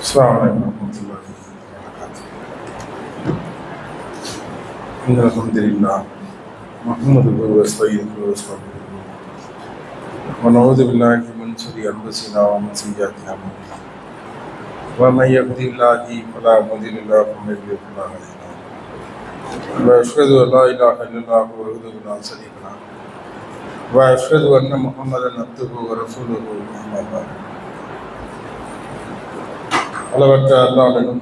السلام عليكم ورحمة الله وبركاته. إن الحمد لله نحمده ونستعينه ونستغفره ونعوذ بالله من شرور أنفسنا ومن سيئات أعمالنا ومن يهده الله فلا مضل له ومن يضلل فلا هادي له وأشهد أن لا إله إلا الله وحده لا شريك له وأشهد أن محمدا عبده ورسوله أما بعد. அளவற்ற அல்லாஹ்வின்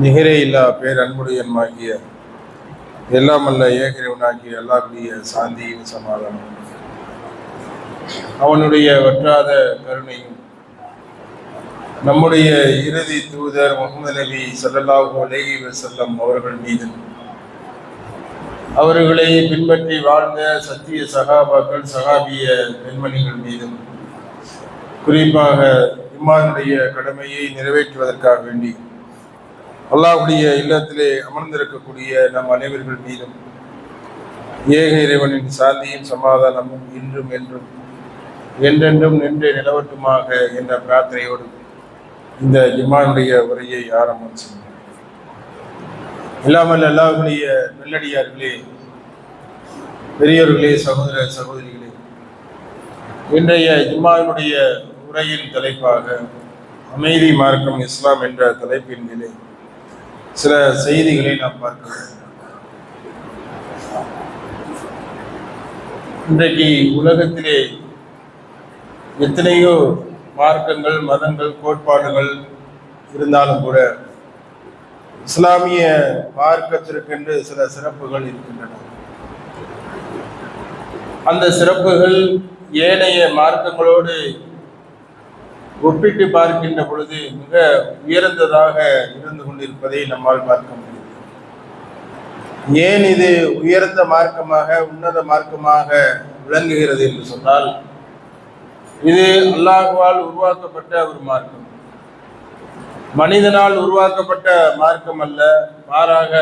நிகரே இல்லா பேரன்புடையன்மாகிய எல்லாம் அல்ல ஏகிரவனாகிய அல்லாஹ்வுடைய சாந்தியும் சமாதானம் அவனுடைய வற்றாத கருணையும் நம்முடைய இறுதி தூதர் முஹம்மது நபி ஸல்லல்லாஹு அலைஹி வஸல்லம் அவர்கள் மீதும் அவர்களை பின்பற்றி வாழ்ந்த சத்திய சகாபாக்கள் சகாபிய பெண்மணிகள் மீதும் குறிப்பாக இம்மானுடைய கடமையை நிறைவேற்றுவதற்காக வேண்டி அல்லாஹ்வுடைய இல்லத்திலே அமர்ந்திருக்கக்கூடிய நம் அனைவர்கள் மீதும் ஏக இறைவனின் சாந்தியும் சமாதானமும் இன்றும் என்றும் என்றென்றும் நின்று நிலவட்டுமாக என்ற பிரார்த்தனையோடு இந்த இம்மானுடைய உரையை ஆரம்பம் செய்யும். இல்லாமல் அல்லாஹ்வுடைய நல்லடியார்களே, பெரியோர்களே, சகோதர சகோதரிகளே, இன்றைய ஜும்மாவினுடைய உரையின் தலைப்பாக அமைதி மார்க்கம் இஸ்லாம் என்ற தலைப்பின் மேலே சில செய்திகளை நாம் பார்க்கிறோம். இன்றைக்கு உலகத்திலே எத்தனையோ மார்க்கங்கள், மதங்கள், கோட்பாடுகள் இருந்தாலும் கூட இஸ்லாமிய மார்க்கத்திற்கென்று சில சிறப்புகள் இருக்கின்றன. அந்த சிறப்புகள் ஏனைய மார்க்கங்களோடு ஒப்பிட்டு பார்க்கின்ற பொழுது மிக உயர்ந்ததாக இருந்து கொண்டிருப்பதை நம்மால் பார்க்க முடியும். ஏன் இது உயர்ந்த மார்க்கமாக, உன்னத மார்க்கமாக விளங்குகிறது என்று சொன்னால், இது அல்லாஹ்வால் உருவாக்கப்பட்ட ஒரு மார்க்கம், மனிதனால் உருவாக்கப்பட்ட மார்க்கம் அல்ல, மாறாக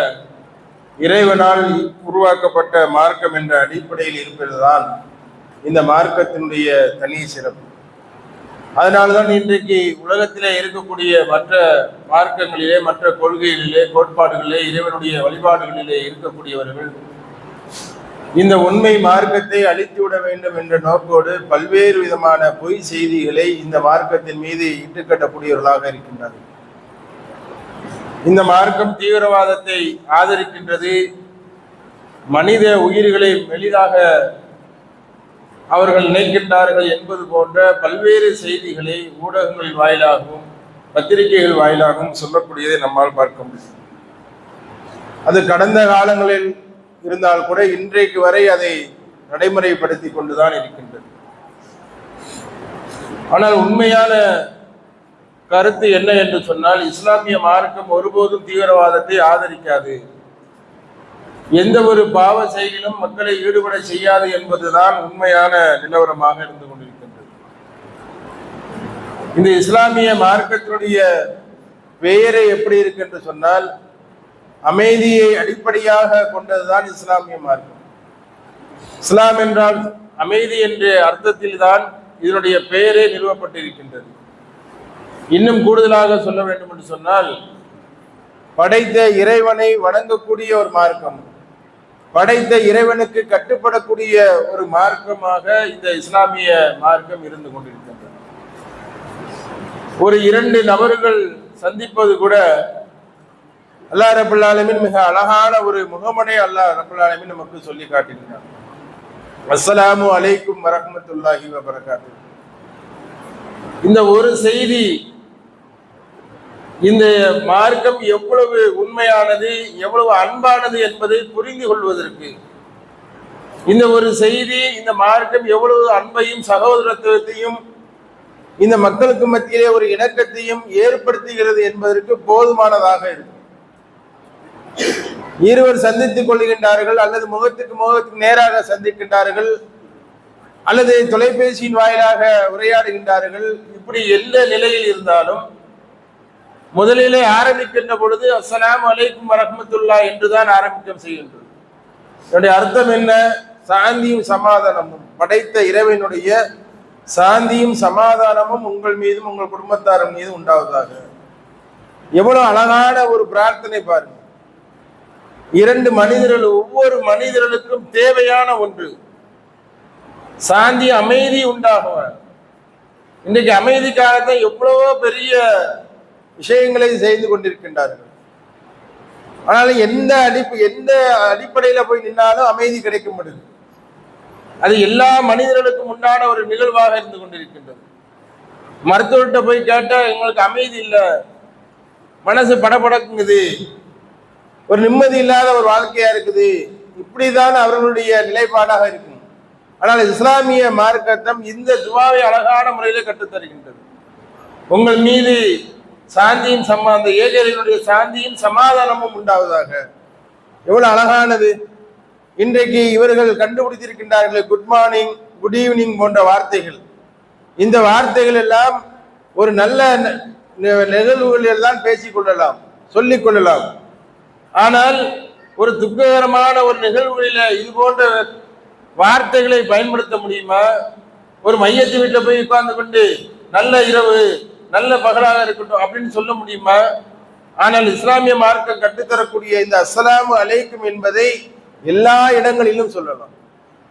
இறைவனால் உருவாக்கப்பட்ட மார்க்கம் என்ற அடிப்படையில் இருப்பதுதான் இந்த மார்க்கத்தினுடைய தனி சிறப்பு. அதனால்தான் இன்றைக்கு உலகத்திலே இருக்கக்கூடிய மற்ற மார்க்கங்களிலே, மற்ற கொள்கைகளிலே, கோட்பாடுகளிலே, இறைவனுடைய வழிபாடுகளிலே இருக்கக்கூடியவர்கள் இந்த உண்மை மார்க்கத்தை அழித்துவிட வேண்டும் என்ற நோக்கோடு பல்வேறு விதமான பொய் செய்திகளை இந்த மார்க்கத்தின் மீது இட்டுக்கட்டக்கூடியவர்களாக இருக்கின்றார்கள். இந்த மார்க்கம் தீவிரவாதத்தை ஆதரிக்கின்றது, மனித உயிர்களை மெலிதாக அவர்கள் நினைக்கின்றார்கள் என்பது போன்ற பல்வேறு செய்திகளை ஊடகங்கள் வாயிலாகவும் பத்திரிகைகள் வாயிலாகவும் சொல்லக்கூடியதை நம்மால் பார்க்க முடியும். அது கடந்த காலங்களில் இருந்தால் கூட இன்றைக்கு வரை அதை நடைமுறைப்படுத்தி கொண்டுதான் இருக்கின்றது. ஆனால் உண்மையான கருத்து என்ன என்று சொன்னால், இஸ்லாமிய மார்க்கம் ஒருபோதும் தீவிரவாதத்தை ஆதரிக்காது, எந்த ஒரு பாவ செயலிலும் மக்களை ஈடுபட செய்யாது என்பதுதான் உண்மையான நிலவரமாக இருந்து கொண்டிருக்கின்றது. இந்த இஸ்லாமிய மார்க்கத்தினுடைய பெயரை எப்படி இருக்கு என்று சொன்னால், அமைதியை அடிப்படையாக கொண்டதுதான் இஸ்லாமிய மார்க்கம். இஸ்லாம் என்றால் அமைதி என்ற அர்த்தத்தில் தான் இதனுடைய பெயரே நிறுவப்பட்டிருக்கின்றது. இன்னும் கூடுதலாக சொல்ல வேண்டும் என்று சொன்னால், படைத்த இறைவனை வணங்கக்கூடிய ஒரு மார்க்கம், படைத்த இறைவனுக்கு கட்டுப்படக்கூடிய ஒரு மார்க்கமாக இந்த இஸ்லாமிய மார்க்கம் இருந்து கொண்டிருக்கின்றது. ஒரு இரண்டு நபர்கள் சந்திப்பது கூட அல்லாஹ் ரப்பல் ஆலமீன் மிக அழகான ஒரு முகமனை அல்லாஹ் ரப்பல் ஆலமீன் நமக்கு சொல்லி காட்டுகிறார். அஸ்ஸலாமு அலைக்கும் வரஹ்மத்துல்லாஹி வபரகாத்துஹு. இந்த ஒரு செய்தி இந்த மார்க்கம் எவ்வளவு உண்மையானது, எவ்வளவு அன்பானது என்பதை புரிந்து கொள்வதற்கு, இந்த ஒரு செய்தி இந்த மார்க்கம் எவ்வளவு அன்பையும் சகோதரத்துவத்தையும் இந்த மக்களுக்கு மத்தியிலே ஒரு இணக்கத்தையும் ஏற்படுத்துகிறது என்பதற்கு போதுமானதாக இருக்கும். இருவர் சந்தித்துக் கொள்கின்றார்கள், அல்லது முகத்துக்கு நேராக சந்திக்கின்றார்கள், அல்லது தொலைபேசியின் வாயிலாக உரையாடுகின்றார்கள். இப்படி எந்த நிலையில் இருந்தாலும் முதலிலே ஆரம்பிக்கின்ற பொழுது அஸ்ஸலாமு அலைக்கும் வரஹ்மத்துல்லாஹ் என்றுதான் ஆரம்பிக்கம் செய்கின்றது. இதனுடைய அர்த்தம் என்ன? சாந்தியும் சமாதானமும், படைத்த இறைவனுடைய சாந்தியும் சமாதானமும் உங்கள் மீதும் உங்கள் குடும்பத்தார் மீதும் உண்டாவதாக. எவ்வளவு அழகான ஒரு பிரார்த்தனை பாருங்க. இரண்டு மனிதர்கள், ஒவ்வொரு மனிதர்களுக்கும் தேவையான ஒன்று சாந்தி, அமைதி உண்டாகும். இன்றைக்கு அமைதிக்காகத்தான் எவ்வளவோ பெரிய விஷயங்களை செய்து கொண்டிருக்கின்றார்கள். ஆனாலும் எந்த அடிப்படையில போய் நின்னாலும் அமைதி கிடைக்க முடியுது. அது எல்லா மனிதர்களுக்கும் உண்டான ஒரு நிகழ்வாக இருந்து கொண்டிருக்கின்றது. மருத்துவர்கிட்ட போய் கேட்டா எங்களுக்கு அமைதி இல்லை, மனசு படபடக்குங்குது, ஒரு நிம்மதி இல்லாத ஒரு வாழ்க்கையா இருக்குது, இப்படிதான் அவர்களுடைய நிலைப்பாடாக இருக்கும். ஆனால் இஸ்லாமிய மார்க்கத்தம் இந்த துவாவை அழகான முறையில் கற்றுத்தருகின்றது. உங்கள் மீது சாந்தியும் அந்த ஏழைகளுடைய சாந்தியும் சமாதானமும் உண்டாவதாக. எவ்வளவு அழகானது! இன்றைக்கு இவர்கள் கண்டுபிடித்திருக்கின்றார்கள் குட் மார்னிங், குட் ஈவினிங் போன்ற வார்த்தைகள். இந்த வார்த்தைகள் எல்லாம் ஒரு நல்ல நிகழ்வுகளில் தான் பேசிக்கொள்ளலாம், சொல்லிக் கொள்ளலாம். ஆனால் ஒரு துக்ககரமான ஒரு நிகழ்வுகளில இது போன்ற வார்த்தைகளை பயன்படுத்த முடியுமா? ஒரு மையத்து வீட்டில் போய் உட்கார்ந்து கொண்டு நல்ல இரவு, நல்ல பகலாக இருக்கட்டும் அப்படின்னு சொல்ல முடியுமா? ஆனால் இஸ்லாமிய மார்க்கம் கற்றுத்தரக்கூடிய இந்த அஸ்ஸலாமு அலைக்கும் என்பதை எல்லா இடங்களிலும் சொல்லலாம்.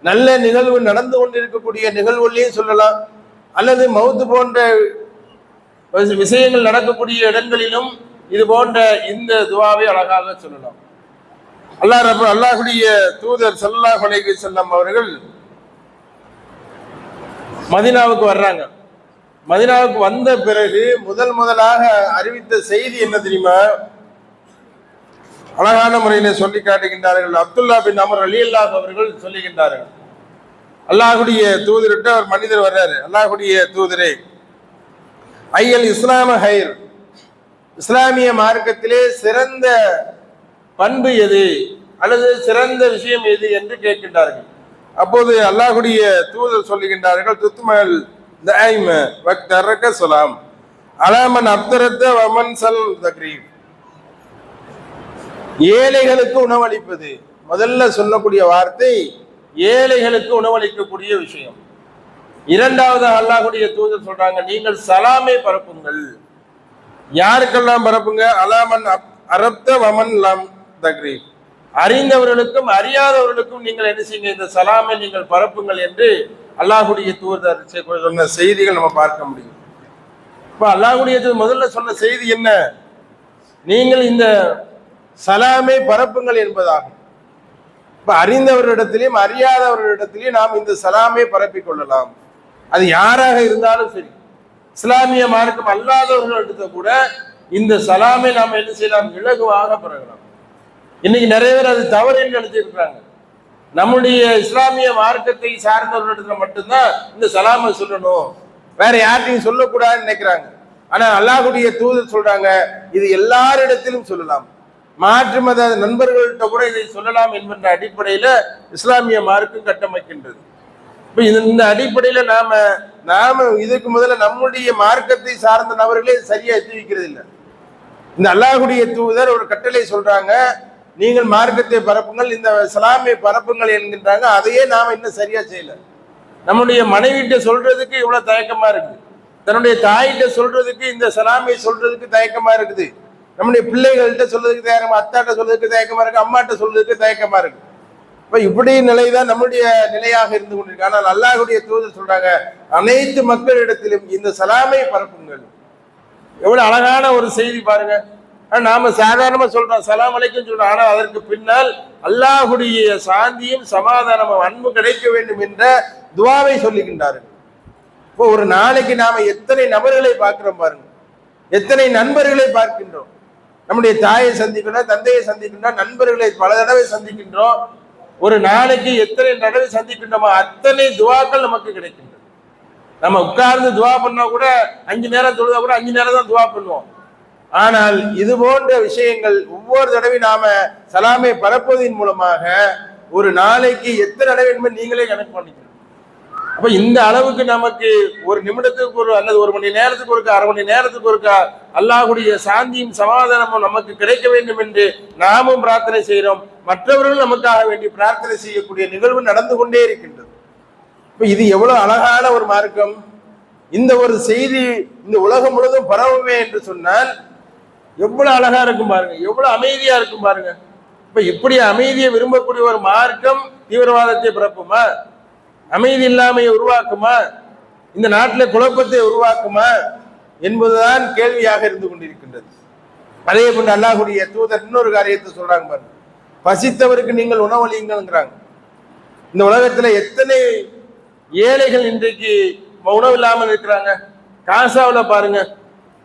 நல்ல நிகழ்வு நடந்து கொண்டிருக்கக்கூடிய நிகழ்வுகளையும் சொல்லலாம், அல்லது மவுத்து போன்ற விஷயங்கள் நடக்கக்கூடிய இடங்களிலும் இது போன்ற இந்த துவாவை அழகாக சொல்லலாம். அல்லாஹ்வுடைய தூதர் ஸல்லல்லாஹு அலைஹி வஸல்லம் அவர்கள் மதீனாவுக்கு வர்றாங்க. மதீனாவுக்கு வந்த பிறகு முதலாக அறிவித்த செய்தி என்ன தெரியுமா? அழகான முறையில சொல்லி காட்டுகின்றார்கள். அப்துல்லா பின் அமர் ரலியல்லாஹு அவர்கள் சொல்லுகின்றார்கள், அல்லாஹ்வுடைய தூதர்கிட்ட ஒரு மனிதர் வர்றாரு. அல்லாஹ்வுடைய தூதரே, ஐயல் இஸ்லாம ஹைர், இஸ்லாமிய மார்க்கத்திலே சிறந்த பண்பு எது அல்லது சிறந்த விஷயம் எது என்று கேட்கின்றார்கள். அப்போது அல்லாஹ்வுடைய தூதர் சொல்லுகின்றார்கள், துத்மல் தாயிம வக்தரக ஸலாம் அலாமன் அப்தரத வமன் சல் தக்ரீப், ஏழைகளுக்கு உணவளிப்பது. முதல்ல சொல்லக்கூடிய வார்த்தை ஏழைகளுக்கு உணவளிக்கக்கூடிய விஷயம். இரண்டாவது அல்லாஹ்வுடைய தூதர் சொல்றாங்க, நீங்கள் சலாமை பரப்புங்கள். யாருக்கெல்லாம் பரப்புங்க? அலாமன் அரப்த வமன் லம் தக்ரீப், அறிந்தவர்களுக்கும் அறியாதவர்களுக்கும் நீங்கள் என்ன செய்யுங்க, இந்த சலாமை நீங்கள் பரப்புங்கள் என்று அல்லாஹ்வுடைய தூதர் சொன்ன செய்திகள் நம்ம பார்க்க முடியும். இப்ப அல்லாஹ்வுடைய முதல்ல சொன்ன செய்தி என்ன? நீங்கள் இந்த சலாமை பரப்புங்கள் என்பதாகும். இப்ப அறிந்தவர்களிடத்திலையும் அறியாதவர்களிடத்திலையும் நாம் இந்த சலாமை பரப்பிக் கொள்ளலாம். அது யாராக இருந்தாலும் சரி, இஸ்லாமிய மார்க்கம் அல்லாதவர்களிடத்த கூட இந்த சலாமை நாம் என்ன செய்யலாம், இலகுவாக பரவலாம். இன்னைக்கு நிறைய பேர் அது தவறு என்று நினைச்சிருக்கிறாங்க. நம்முடைய இஸ்லாமிய மார்க்கத்தை சார்ந்தவர்களிடத்துல மட்டும்தான் இந்த சலாமை சொல்லணும், வேற யார்ட்டையும் சொல்லக்கூடாதுன்னு நினைக்கிறாங்க. ஆனா அல்லாஹ்வுடைய தூதர் சொல்றாங்க, இது எல்லாரிடத்திலும் சொல்லலாம், மாற்று மத நண்பர்கள்ட்ட கூட இதை சொல்லலாம் என்கின்ற அடிப்படையில இஸ்லாமிய மார்க்கம் கட்டமைக்கின்றது. இப்ப இந்த அடிப்படையில நாம இதுக்கு முதல்ல நம்முடைய மார்க்கத்தை சார்ந்த நபர்களே சரியா எத்தி வைக்கிறது இல்லை. இந்த அல்லாஹ்வுடைய தூதர் ஒரு கட்டளை சொல்றாங்க, நீங்கள் மார்க்கத்தை பரப்புங்கள், இந்த சலாமை பரப்புங்கள் என்கின்றாங்க. அதையே நாம இன்னும் சரியா செய்யல. நம்முடைய மனைவிட்ட சொல்றதுக்கு இவ்வளவு தயக்கமா இருக்கு, தன்னுடைய தாயிட்ட சொல்றதுக்கு இந்த சலாமை சொல்றதுக்கு தயக்கமா இருக்குது, நம்முடைய பிள்ளைகள்கிட்ட சொல்றதுக்கு தயக்கமா, அத்தாட்ட சொல்றதுக்கு தயக்கமா இருக்கு, அம்மாட்ட சொல்றதுக்கு தயக்கமா இருக்கு. இப்ப இப்படி நிலைதான் நம்முடைய நிலையாக இருந்து கொண்டிருக்கு. ஆனால் அல்லாஹ்வுடைய தூதர் சொல்றாங்க, அனைத்து மக்களிடத்திலும் இந்த சலாமை பரப்புங்கள். எவ்வளவு அழகான ஒரு செய்தி பாருங்க. நாம சாதாரணமா சொல்றோம், சலாம் அலைக்கும் சொல்றோம். ஆனால் அதற்கு பின்னால் அல்லாஹ்வுடைய சாந்தியும் சமாதானமும் அன்பு கிடைக்க வேண்டும் என்ற துவாவை சொல்லுகின்றார்கள். இப்போ ஒரு நாளைக்கு நாம எத்தனை நபர்களை பார்க்கிறோம் பாருங்க, எத்தனை நண்பர்களை பார்க்கின்றோம். நம்முடைய தாயை சந்திக்கின்றோம், தந்தையை சந்திக்கின்றோம், நண்பர்களை பல தடவை சந்திக்கின்றோம். ஒரு நாளைக்கு எத்தனை தடவை சந்திக்கின்றோமோ அத்தனை துவாக்கள் நமக்கு கிடைக்கின்றது. நம்ம உட்கார்ந்து துவா பண்ணா கூட 5 நேரம் தொழுதா கூட 5 நேரம் தான் துவா பண்ணுவோம். ஆனால் இது போன்ற விஷயங்கள் ஒவ்வொரு தடவை நாம சலாமை பரப்புவதன் மூலமாக ஒரு நாளைக்கு எத்தனை தடவை என்பது நீங்களே கணக்கு பண்ணிக்கணும். அப்ப இந்த அளவுக்கு நமக்கு ஒரு நிமிடத்துக்கு ஒரு அல்லது 1 மணி நேரத்துக்கு ஒருக்கா, 1/2 மணி நேரத்துக்கு ஒருக்கா அல்லாஹ்வுடைய சாந்தியும் சமாதானமும் நமக்கு கிடைக்க வேண்டும் என்று நாமும் பிரார்த்தனை செய்கிறோம். மற்றவர்கள் நமக்காக வேண்டி பிரார்த்தனை செய்யக்கூடிய நிகழ்வு நடந்து கொண்டே இருக்கின்றது. இது எவ்வளவு அழகான ஒரு மார்க்கம். இந்த ஒரு செய்தி இந்த உலகம் முழுவதும் பரவுமே என்று சொன்னால் எவ்வளவு அழகா இருக்கும் பாருங்க, எவ்வளவு அமைதியா இருக்கும் பாருங்க. இப்ப இப்படி அமைதியை விரும்பக்கூடிய ஒரு மார்க்கம் தீவிரவாதத்தை பிறப்புமா? அமைதி இல்லாமையை உருவாக்குமா? இந்த நாட்டில் குழப்பத்தை உருவாக்குமா என்பதுதான் கேள்வியாக இருந்து கொண்டிருக்கின்றது. அதே போன்று அல்லாஹ்வுடைய தூதர் இன்னொரு காரியத்தை சொல்றாங்க பாருங்க, பசித்தவருக்கு நீங்கள் உணவளியுங்கள்ங்கிறாங்க. இந்த உலகத்துல எத்தனை ஏழைகள் இன்றைக்கு உணவு இல்லாமல் இருக்கிறாங்க. காசாவில் பாருங்க,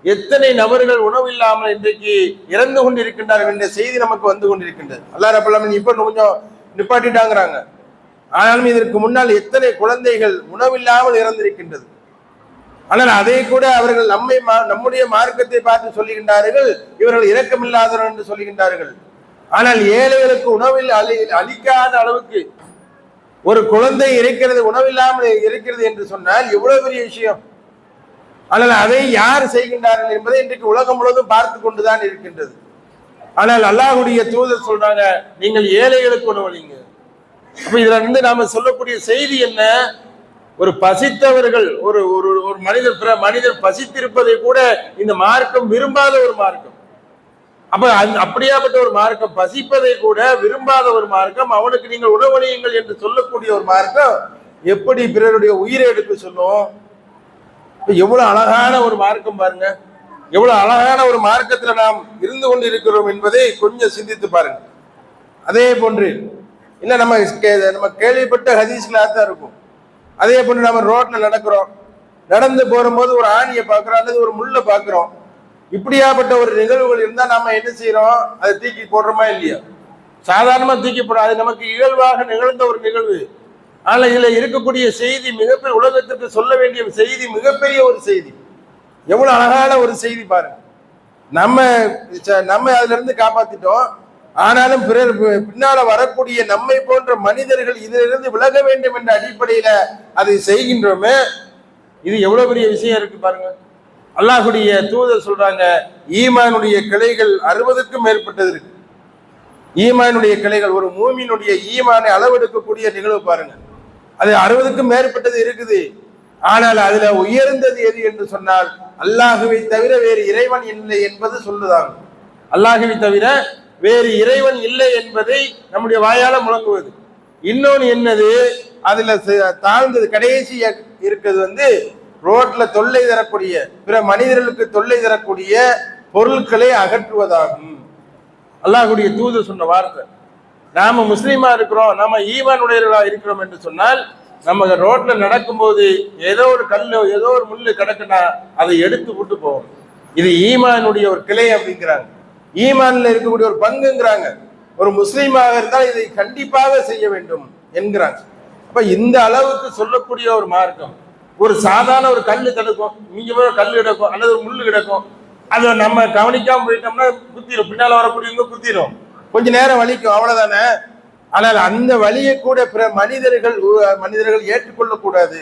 எத்தனை நபர்கள் உணவு இல்லாமல் இன்றைக்கு இறந்து கொண்டிருக்கின்றார்கள் என்ற செய்தி நமக்கு வந்து கொண்டிருக்கின்றது. அல்லாஹ் ரப்பல் ஆலமீன் இப்ப கொஞ்சம் நிப்பாட்டிட்டாங்கிறாங்க. ஆனாலும் இதற்கு முன்னால் எத்தனை குழந்தைகள் உணவில்லாமல் இறந்திருக்கின்றது. ஆனால் அதை கூட அவர்கள் நம்முடைய மார்க்கத்தை பார்த்து சொல்லுகின்றார்கள், இவர்கள் இரக்கமில்லாதவர்கள் என்று சொல்லுகின்றார்கள். ஆனால் ஏழைகளுக்கு உணவில் அளிக்காத அளவுக்கு ஒரு குழந்தை இருக்கிறது, உணவில்லாமல் இருக்கிறது என்று சொன்னால் எவ்வளவு பெரிய விஷயம். ஆனால் அதை யார் செய்கின்றார்கள் என்பதை இன்றைக்கு உலகம் முழுவதும் பார்த்து கொண்டுதான் இருக்கின்றது. ஆனால் அல்லாஹ்வுடைய தூதர் சொல்றாங்க, நீங்கள் ஏழைகளுக்கு உணவளிங்க. அப்ப இதுல இருந்து நாம சொல்லக்கூடிய செய்தி என்ன? ஒரு பசித்தவர்கள், ஒரு ஒரு மனிதர் பசித்திருப்பதை கூட இந்த மார்க்கம் விரும்பாத ஒரு மார்க்கம். அப்ப அப்படியாப்பட்ட ஒரு மார்க்கம், பசிப்பதை கூட விரும்பாத ஒரு மார்க்கம், அவனுக்கு நீங்கள் உணவளியுங்கள் என்று சொல்லக்கூடிய ஒரு மார்க்கம் எப்படி பிறருடைய உயிரை எடுக்க சொல்லும்? எவ்வளவு அழகான ஒரு மார்க்கம் பாருங்க, எவ்வளவு அழகான ஒரு மார்க்கத்துல நாம் இருந்து கொண்டு இருக்கிறோம் என்பதை கொஞ்சம் சிந்தித்து பாருங்க. அதே போன்று இல்ல நம்ம கேள்விப்பட்ட ஹதீஸ்களாக தான் இருக்கும். அதே போன்று நம்ம ரோட்ல நடக்கிறோம், நடந்து போகும்போது ஒரு ஆணியை பார்க்கிறோம் அல்லது ஒரு முள்ளை பார்க்கிறோம். இப்படியாப்பட்ட ஒரு நிகழ்வுகள் இருந்தா நம்ம என்ன செய்யறோம்? அதை தூக்கி போடுறோமா இல்லையா? சாதாரணமா தூக்கி போடுறோம், அது நமக்கு இயல்பாக நிகழ்ந்த ஒரு நிகழ்வு. ஆனால் இதுல இருக்கக்கூடிய செய்தி மிகப்பெரிய, உலகத்திற்கு சொல்ல வேண்டிய செய்தி மிகப்பெரிய ஒரு செய்தி. எவ்வளவு அழகான ஒரு செய்தி பாருங்க. நம்ம அதுல இருந்து காப்பாத்திட்டோம். ஆனாலும் பிறர் பின்னால வரக்கூடிய நம்மை போன்ற மனிதர்கள் இதிலிருந்து விலக வேண்டும் என்ற அடிப்படையில அதை செய்கின்றோமே, இது எவ்வளவு பெரிய விஷயம் இருக்கு பாருங்க. அல்லாஹ்வுடைய தூதர் சொல்றாங்க, ஈமானுடைய கிளைகள் 60க்கும் மேற்பட்டது இருக்கு. ஈமானுடைய கிளைகள், ஒரு மூமினுடைய ஈமானை அளவெடுக்கக்கூடிய நிகழ்வு பாருங்க, அது 60க்கும் மேற்பட்டது இருக்குது. ஆனால் அதுல உயர்ந்தது எது என்று சொன்னால் அல்லாஹுவை தவிர வேறு இறைவன் இல்லை என்பது சொல்லுதாங்க. அல்லாஹுவை தவிர வேறு இறைவன் இல்லை என்பதை நம்முடைய வாயால முழங்குவது. இன்னொன்னு என்னது? அதுல தாழ்ந்தது கடைசி இருக்கிறது ரோட்ல தொல்லை தரக்கூடிய, பிற மனிதர்களுக்கு தொல்லை தரக்கூடிய பொருட்களை அகற்றுவதாகும். அல்லாஹ்வுடைய தூதர் சொன்ன வார்த்தை. நாம முஸ்லீமா இருக்கிறோம், நாம ஈமானுடையவர்களா இருக்கிறோம் என்று சொன்னால் நம்ம ரோட்ல நடக்கும்போது ஏதோ ஒரு கல்லு, ஏதோ ஒரு முள்ளு கிடக்குன்னா அதை எடுத்து விட்டு போவோம். இது ஈமானுடைய ஒரு கிளை அப்படிங்கிறாங்க, ஈமான்ல இருக்கக்கூடிய ஒரு பங்குங்கிறாங்க. ஒரு முஸ்லீமாக இருந்தால் இதை கண்டிப்பாக செய்ய வேண்டும் என்கிறாங்க. அப்ப இந்த அளவுக்கு சொல்லக்கூடிய ஒரு மார்க்கம். ஒரு சாதாரண ஒரு கல்லு கிடக்கும், இங்க போய் கல்லு கிடக்கும் அல்லது ஒரு முள்ளு கிடக்கும், அதை நம்ம கவனிக்காம போயிட்டோம்னா குத்திரும், பின்னால வரக்கூடியவங்க குத்திரும், கொஞ்ச நேரம் வலிக்கும், அவ்வளவுதானே. ஆனால் அந்த வலியை கூட பிற மனிதர்கள் ஏற்றுக்கொள்ளக்கூடாது,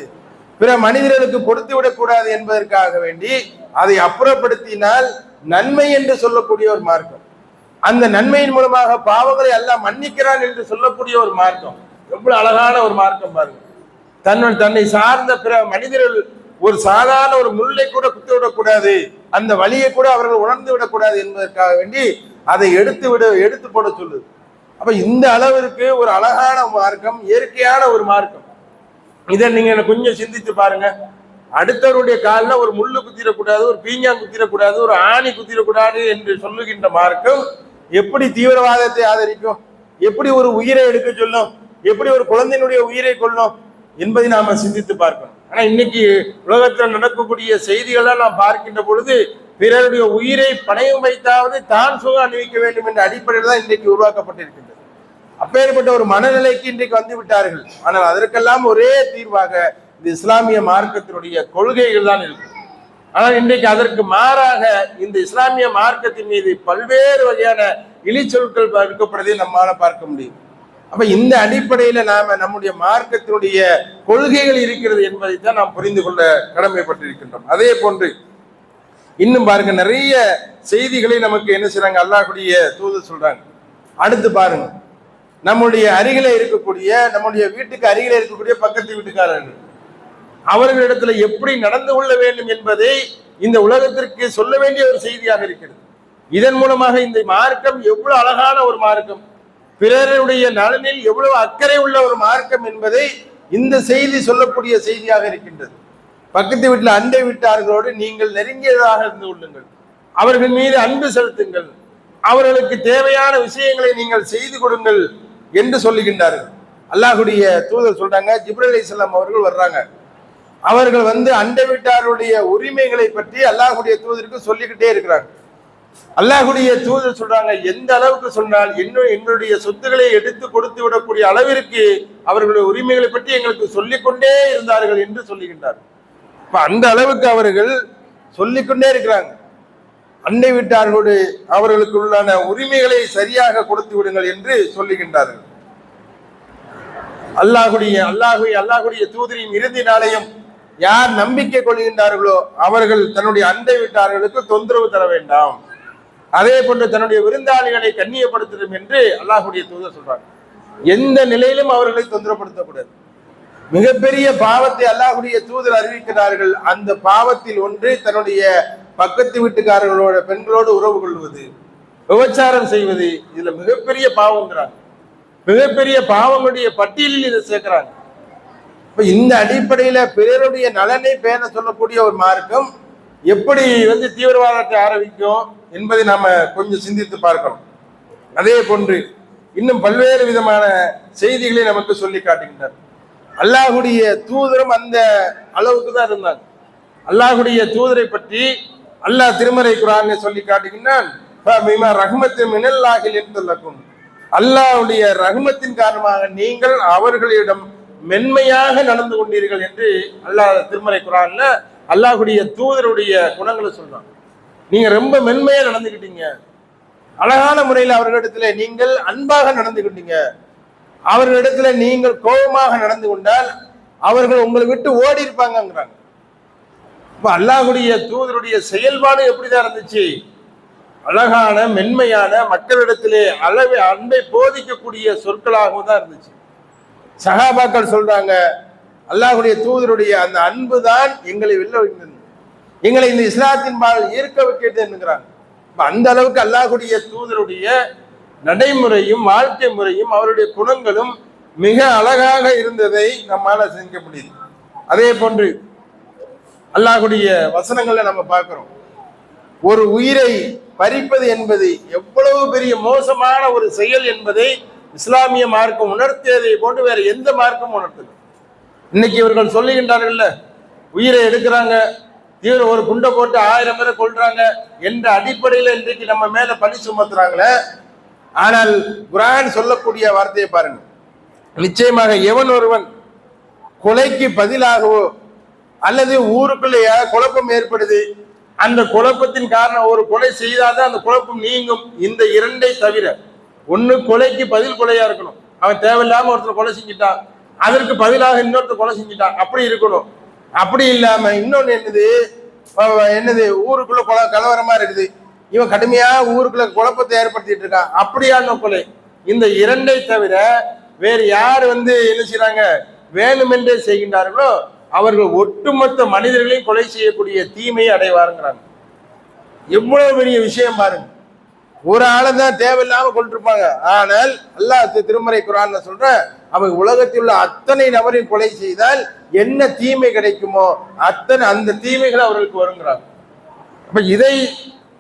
பிற மனிதர்களுக்கு கொடுத்து விடக்கூடாது என்பதற்காக வேண்டி அதை அப்புறப்படுத்தினால் நன்மை என்று சொல்லக்கூடிய ஒரு மார்க்கம். அந்த நன்மையின் மூலமாக பாவங்களை அல்லாஹ் மன்னிக்கிறான் என்று சொல்லக்கூடிய ஒரு மார்க்கம். எவ்வளவு அழகான ஒரு மார்க்கம் பாருங்க. தன்னை சார்ந்த பிற மனிதர்கள் ஒரு சாதாரண ஒரு முள்ளை கூட குத்தி விடக்கூடாது, அந்த வலியை கூட அவர்கள் உணர்ந்து விடக்கூடாது என்பதற்காக வேண்டி அதை எடுத்து போட சொல்லுது. அப்ப இந்த அளவிற்கு ஒரு அழகான மார்க்கம், இயற்கையான ஒரு மார்க்கம். இதை நீங்க கொஞ்சம் சிந்தித்து பாருங்க. அடுத்தவருடைய காலில் ஒரு முள்ளு குத்திடக்கூடாது, ஒரு பீஞ்சான் குத்திடக்கூடாது, ஒரு ஆணி குத்திடக்கூடாது என்று சொல்லுகின்ற மார்க்கம் எப்படி தீவிரவாதத்தை ஆதரிக்கும்? எப்படி ஒரு உயிரை எடுக்க சொல்லும்? எப்படி ஒரு குழந்தையினுடைய உயிரை கொள்ளும் என்பதை நாம சிந்தித்து பார்க்கணும். ஆனா இன்னைக்கு உலகத்தில் நடக்கக்கூடிய செய்திகள்லாம் நாம் பார்க்கின்ற பொழுது பிறருடைய உயிரை பணயம் வைத்தாவது தான் சுகம் அணிவிக்க வேண்டும் என்ற அடிப்படையில் தான் இன்றைக்கு உருவாக்கப்பட்டிருக்கின்றது. அப்பேற்பட்ட ஒரு மனநிலைக்கு இன்றைக்கு வந்து விட்டார்கள். ஆனால் அதற்கெல்லாம் ஒரே தீர்வாக இந்த இஸ்லாமிய மார்க்கத்தினுடைய கொள்கைகள் தான் இருக்கு. ஆனால் இன்றைக்கு அதற்கு மாறாக இந்த இஸ்லாமிய மார்க்கத்தின் மீது பல்வேறு வகையான இழிச்சொற்கள் இருக்கப்படுவதை நம்மால பார்க்க முடியும். அப்ப இந்த அடிப்படையில நாம நம்முடைய மார்க்கத்தினுடைய கொள்கைகள் இருக்கிறது என்பதை தான் நாம் புரிந்து கொள்ள கடமைப்பட்டிருக்கின்றோம். அதே போன்று இன்னும் பாருங்க, நிறைய செய்திகளை நமக்கு என்ன செய்றாங்க, அல்லாஹ்வுடைய தூதர் சொல்றாங்க. அடுத்து பாருங்க, நம்முடைய அருகில இருக்கக்கூடிய, நம்முடைய வீட்டுக்கு அருகில இருக்கக்கூடிய பக்கத்து வீட்டுக்காரர்கள் அவர்களிடத்துல எப்படி நடந்து கொள்ள வேண்டும் என்பதை இந்த உலகத்திற்கு சொல்ல வேண்டிய ஒரு செய்தியாக இருக்கிறது. இதன் மூலமாக இந்த மார்க்கம் எவ்வளவு அழகான ஒரு மார்க்கம், பிறருடைய நலனில் எவ்வளவு அக்கறை உள்ள ஒரு மார்க்கம் என்பதை இந்த செய்தி சொல்லக்கூடிய செய்தியாக இருக்கின்றது. பக்கத்து வீட்டில் அண்டை வீட்டார்களோடு நீங்கள் நெருங்கியதாக இருந்து கொள்ளுங்கள், அவர்கள் மீது அன்பு செலுத்துங்கள், அவர்களுக்கு தேவையான விஷயங்களை நீங்கள் செய்து கொடுங்கள் என்று சொல்லுகின்றார்கள். அல்லாஹுடைய தூதர் சொல்றாங்க, ஜிப்ரீல் அலைஹிஸ்ஸலாம் அவர்கள் வர்றாங்க. அவர்கள் அண்டை வீட்டாருடைய உரிமைகளை பற்றி அல்லாஹுடைய தூதருக்கு சொல்லிக்கிட்டே இருக்கிறாங்க. அல்லாஹுடைய தூதர் சொல்றாங்க, எந்த அளவுக்கு சொன்னால் என்னுடைய சொத்துக்களை எடுத்து கொடுத்து விடக்கூடிய அளவிற்கு அவர்களுடைய உரிமைகளை பற்றி எங்களுக்கு சொல்லிக்கொண்டே இருந்தார்கள் என்று சொல்லுகின்றார். அந்த அளவுக்கு அவர்கள் சொல்லிக்கொண்டே இருக்கிறாங்க. அண்டை வீட்டார்களோடு அவர்களுக்கு உள்ளான உரிமைகளை சரியாக கொடுத்து விடுங்கள் என்று சொல்லுகின்றார்கள். அல்லாஹுடைய தூதரின் இறுதி நாளையும் யார் நம்பிக்கை கொள்கின்றார்களோ அவர்கள் தன்னுடைய அண்டை வீட்டார்களுக்கு தொந்தரவு தர வேண்டாம், அதே போன்று தன்னுடைய விருந்தாளிகளை கண்ணியப்படுத்தணும் என்று அல்லாஹுடைய தூதர் சொல்றாங்க. எந்த நிலையிலும் அவர்களை தொந்தரப்படுத்தக்கூடாது. மிகப்பெரிய பாவத்தை அல்லாஹுடைய தூதர் அறிவிக்கிறார்கள். அந்த பாவத்தில் ஒன்று தன்னுடைய பக்கத்து வீட்டுக்காரர்களோட பெண்களோடு உறவு கொள்வது, விபச்சாரம் செய்வது. இதுல மிகப்பெரிய பாவங்கிறாங்க. மிகப்பெரிய பாவங்களுடைய பட்டியலில் இதை சேர்க்கிறாங்க. இப்ப இந்த அடிப்படையில பிறருடைய நலனை பேண சொல்லக்கூடிய ஒரு மார்க்கம் எப்படி தீவிரவாதத்தை ஆரம்பிக்கும் என்பதை நாம கொஞ்சம் சிந்தித்து பார்க்கணும். அதே போன்று இன்னும் பல்வேறு விதமான செய்திகளை நமக்கு சொல்லி காட்டுகின்றனர். அல்லாஹுடைய தூதரும் அந்த அளவுக்கு தான் இருந்தாங்க. அல்லாஹுடைய தூதரை பற்றி அல்லாஹ் திருமறை குர்ஆனில் சொல்லி காட்டுகின்றான், அல்லாஹ்வுடைய ரஹ்மத்தின் காரணமாக நீங்கள் அவர்களிடம் மென்மையாக நடந்து கொண்டீர்கள் என்று அல்லாஹ் திருமறை குர்ஆன்ல அல்லாஹுடைய தூதருடைய குணங்களை சொல்றாங்க. நீங்க ரொம்ப மென்மையா நடந்துக்கிட்டீங்க, அழகான முறையில் அவர்களிடத்துல நீங்கள் அன்பாக நடந்து கொண்டீங்க, அவர்களிடத்துல நீங்கள் கோபமாக நடந்து கொண்டால் அவர்கள் உங்களை விட்டு ஓடி இருப்பாங்கிறாங்க. இப்ப அல்லாஹுடைய தூதருடைய செயல்பாடு எப்படிதான் இருந்துச்சு? அழகான மென்மையான மக்களிடத்திலே அளவை அன்பை போதிக்கக்கூடிய சொற்களாகவும் தான் இருந்துச்சு. சஹாபாக்கள் சொல்றாங்க, அல்லாஹுடைய தூதருடைய அந்த அன்பு தான் எங்களை வெல்ல வைத்தது, எங்களை இந்த இஸ்லாத்தின் பால் ஈர்க்க வைக்கிறது என்கிறாங்க. அந்த அளவுக்கு அல்லாஹுடைய தூதருடைய நடைமுறையும் வாழ்க்கை முறையும் அவருடைய குணங்களும் மிக அழகாக இருந்ததை நம்மால சிந்திக்க முடியுது. அதே போன்று அல்லாஹுடைய வசனங்களை நம்ம பார்க்கிறோம், ஒரு உயிரை பறிப்பது என்பது எவ்வளவு பெரிய மோசமான ஒரு செயல் என்பதை இஸ்லாமிய மார்க்கம் உணர்த்தியதை போன்று வேற எந்த மார்க்கம் உணர்த்தது? இன்னைக்கு இவர்கள் சொல்லுகின்றார்கள், உயிரை எடுக்கிறாங்க, தீவிர ஒரு குண்டை போட்டு 1000 பேரை கொள்றாங்க என்ற அடிப்படையில் இன்றைக்கு நம்ம மேல பழி சுமத்துறாங்களே. ஆனால் குர்ஆன் சொல்லக்கூடிய வார்த்தையை பாருங்க, நிச்சயமாக எவன் ஒருவன் கொலைக்கு பதிலாகவோ அல்லது ஊருக்குள்ளேயே குழப்பம் ஏற்படுது, அந்த குழப்பத்தின் காரணம் ஒரு கொலை செய்தாதான் அந்த குழப்பம் நீங்கும். இந்த இரண்டை தவிர, ஒண்ணு கொலைக்கு பதில் கொலையா இருக்கணும், அவன் தேவையில்லாம ஒருத்தர் கொலை செஞ்சுட்டான், அதற்கு பதிலாக இன்னொருத்தர் கொலை செஞ்சுட்டான், அப்படி இருக்கணும். அப்படி இல்லாம இன்னொன்னு என்னது ஊருக்குள்ள கலவரமா இருக்குது, இவன் கடுமையா ஊருக்குள்ள குழப்பத்தை ஏற்படுத்திட்டு இருக்கான், அப்படியான கொலை. இந்த இரண்டை தவிர வேறு யார் என்ன செய்யறாங்க, வேணுமென்றே செய்கின்றார்களோ அவர்கள் ஒட்டுமொத்த மனிதர்களையும் கொலை செய்யக்கூடிய தீமையை அடைவாருங்கிறாங்க. எவ்வளவு பெரிய விஷயம் பாருங்க. ஒரு ஆளை தான் தேவையில்லாம கொண்டிருப்பாங்க, ஆனால் அல்லாஹ் திருமறை குர்ஆன்ல சொல்ற, அவங்க உலகத்தில் உள்ள அத்தனை நபரையும் கொலை செய்தால் என்ன தீமை கிடைக்குமோ அத்தனை அந்த தீமைகள் அவர்களுக்கு வருங்கிறாங்க. அப்ப இதை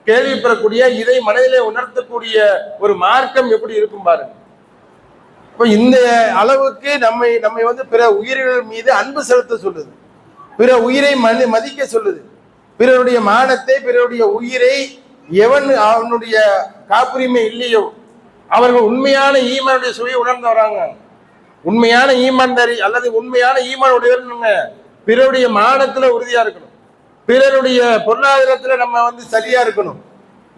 கேள்விப்படக்கூடிய, இதை மனதிலே உணர்த்தக்கூடிய ஒரு மார்க்கம் எப்படி இருக்கும் பாருங்க. இப்ப இந்த அளவுக்கு நம்மை பிற உயிர்கள் மீது அன்பு செலுத்த சொல்லுது, பிற உயிரை மதிக்க சொல்லுது, பிறருடைய மானத்தை பிறருடைய உயிரை எவன் அவனுடைய காப்புரிமை இல்லையோ அவர்கள் உண்மையான ஈமானுடைய சுவையை உணர்ந்து வராங்க. உண்மையான ஈமான்தாரி அல்லது உண்மையான ஈமான் உடையவங்க பிறருடைய மானத்துல உறுதியா இருக்கணும், பிறருடைய பொருளாதாரத்துல நம்ம சரியா இருக்கணும்.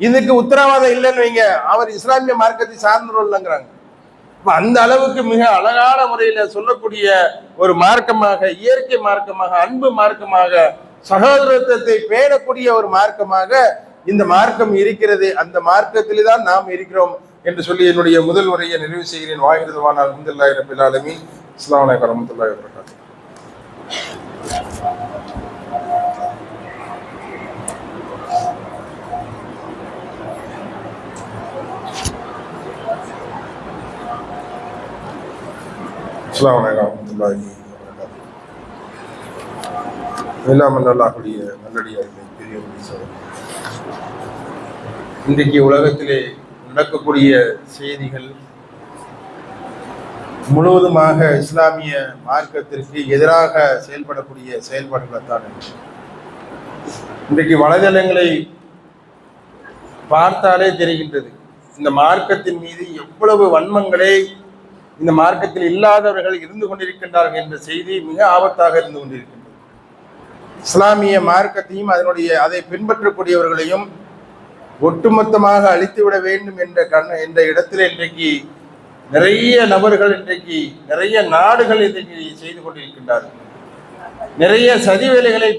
இதுக்கு உத்தரவாதம் இல்லைன்னு வைங்க, அவர் இஸ்லாமிய மார்க்கத்தை சார்ந்தவர்கள்ங்கிறாங்க. அந்த அளவுக்கு மிக அழகான முறையில சொல்லக்கூடிய ஒரு மார்க்கமாக, இயற்கை மார்க்கமாக, அன்பு மார்க்கமாக, சகோதரத்துவத்தை பேணக்கூடிய ஒரு மார்க்கமாக இந்த மார்க்கம் இருக்கிறது. அந்த மார்க்கத்திலே தான் நாம் இருக்கிறோம் என்று சொல்லி என்னுடைய முதல் உரையை நிறைவு செய்கிறேன். வாஹிரு தஅவானா அல்ஹம்துலில்லாஹி ரப்பில் ஆலமீன். அஸ்ஸலாமு அலைக்கும் வரஹ்மத்துல்லாஹி வபரகாத்துஹு. அஸ்ஸலாமு அலைக்கும் வரஹ்மத்துல்லாஹி வபரகாத்துஹு. எல்லாம் அல்லாஹ்வுடைய நல்லடியார்களே, பெரியவர்களே, சகோதரர்களே, இன்றைக்கு உலகத்திலே நடக்கக்கூடிய செய்திகள் முழுவதுமாக இஸ்லாமிய மார்க்கத்திற்கு எதிராக செயல்படக்கூடிய செயல்பாடுகளைத்தான். இன்றைக்கு வலைதளங்களை பார்த்தாலே தெரிகின்றது, இந்த மார்க்கத்தின் மீது எவ்வளவு வன்மங்களை இந்த மார்க்கத்தில் இல்லாதவர்கள் இருந்து கொண்டிருக்கின்றார்கள் என்ற செய்தி மிக ஆபத்தாக இருந்து கொண்டிருக்கின்றது. இஸ்லாமிய மார்க்கத்தையும் அதை பின்பற்றக்கூடியவர்களையும் ஒட்டுமொத்தமாக அழித்துவிட வேண்டும் என்ற இடத்தில் இன்றைக்கு நிறைய நபர்கள், இன்றைக்கு நிறைய நாடுகள் இன்றைக்கு செய்து கொண்டிருக்கின்றார்கள். நிறைய சதி வேலைகளை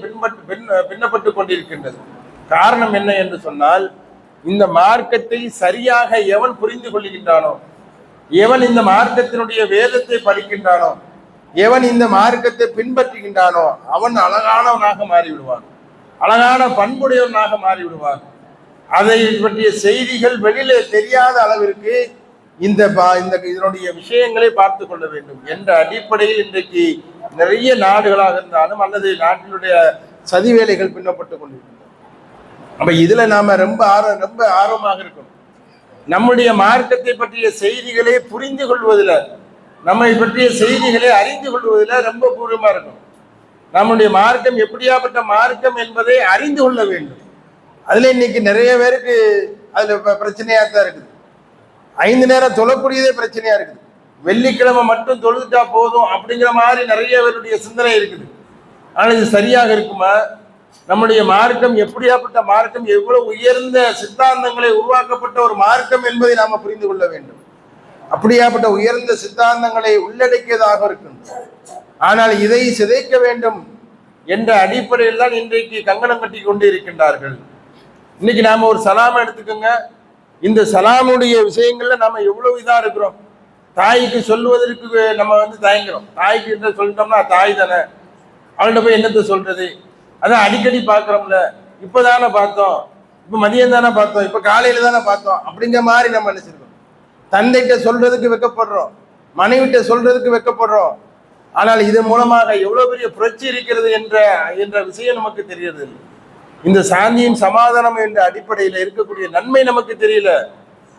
பின்னப்பட்டு கொண்டிருக்கின்றது. காரணம் என்ன என்று சொன்னால், இந்த மார்க்கத்தை சரியாக எவன் புரிந்து கொள்கின்றானோ, எவன் இந்த மார்க்கத்தினுடைய வேதத்தை படிக்கின்றானோ, எவன் இந்த மார்க்கத்தை பின்பற்றுகின்றானோ, அவன் அழகானவனாக மாறிவிடுவான், அழகான பண்புடையவனாக மாறிவிடுவான். அதை பற்றிய செய்திகள் வெளியிலே தெரியாத அளவிற்கு இதனுடைய விஷயங்களை பார்த்து கொள்ள வேண்டும் என்ற அடிப்படையில் இன்றைக்கு நிறைய நாடுகளாக இருந்தாலும் அல்லது நாட்டினுடைய சதி வேலைகள் பின்னப்பட்டு கொண்டிருக்கின்றன. அப்ப இதுல நாம ரொம்ப ஆர்வமாக இருக்கணும். நம்முடைய மார்க்கத்தை பற்றிய செய்திகளை புரிந்து கொள்வதில், நம்மை பற்றிய செய்திகளை அறிந்து கொள்வதில் ரொம்ப பூர்வமா இருக்கும். நம்முடைய மார்க்கம் எப்படியாப்பட்ட மார்க்கம் என்பதை அறிந்து கொள்ள வேண்டும். அதுல இன்னைக்கு நிறைய பேருக்கு அதுல பிரச்சனையா தான் இருக்குது. 5 நேரம் தொழக்கூடியதே பிரச்சனையா இருக்குது. வெள்ளிக்கிழமை மட்டும் தொழுதுட்டா போதும் அப்படிங்கிற மாதிரி நிறைய பேருடைய சிந்தனை இருக்குது. ஆனால் இது சரியாக இருக்குமா? நம்முடைய மார்க்கம் எப்படியாப்பட்ட மார்க்கம், எவ்வளவு உயர்ந்த சித்தாந்தங்களை உருவாக்கப்பட்ட ஒரு மார்க்கம் என்பதை நாம புரிந்து கொள்ள வேண்டும். அப்படியாப்பட்ட உயர்ந்த சித்தாந்தங்களை உள்ளடக்கியதாக இருக்கும். ஆனால் இதை சிதைக்க வேண்டும் என்ற அடிப்படையில் தான் இன்றைக்கு கங்கணம் கட்டி கொண்டு இருக்கின்றார்கள். இன்னைக்கு நாம ஒரு சலாமை எடுத்துக்கோங்க. இந்த சலாமுடைய விஷயங்கள்ல நம்ம எவ்வளவு இதா இருக்கிறோம். தாய்க்கு சொல்லுவதற்கு நம்ம தயங்குறோம். தாய்க்கு என்ன சொல்லிட்டோம்னா தாய் தானே, அவள்கிட்ட போய் என்னத்தை சொல்றது? அதான் அடிக்கடி பார்க்குறோம்ல, இப்போதானே பார்த்தோம், இப்போ மதியம் தானே பார்த்தோம், இப்போ காலையில தானே பார்த்தோம் அப்படிங்கிற மாதிரி நம்ம நினைச்சிருக்கோம். தந்தைகிட்ட சொல்றதுக்கு வெக்கப்படுறோம், மனைவிட்ட சொல்றதுக்கு வெக்கப்படுறோம். ஆனால் இதன் மூலமாக எவ்வளவு பெரிய புரட்சி இருக்கிறது என்ற விஷயம் நமக்கு தெரியறது இல்லை. இந்த சாந்தியும் சமாதானம் என்ற அடிப்படையில் இருக்கக்கூடிய நன்மை நமக்கு தெரியல.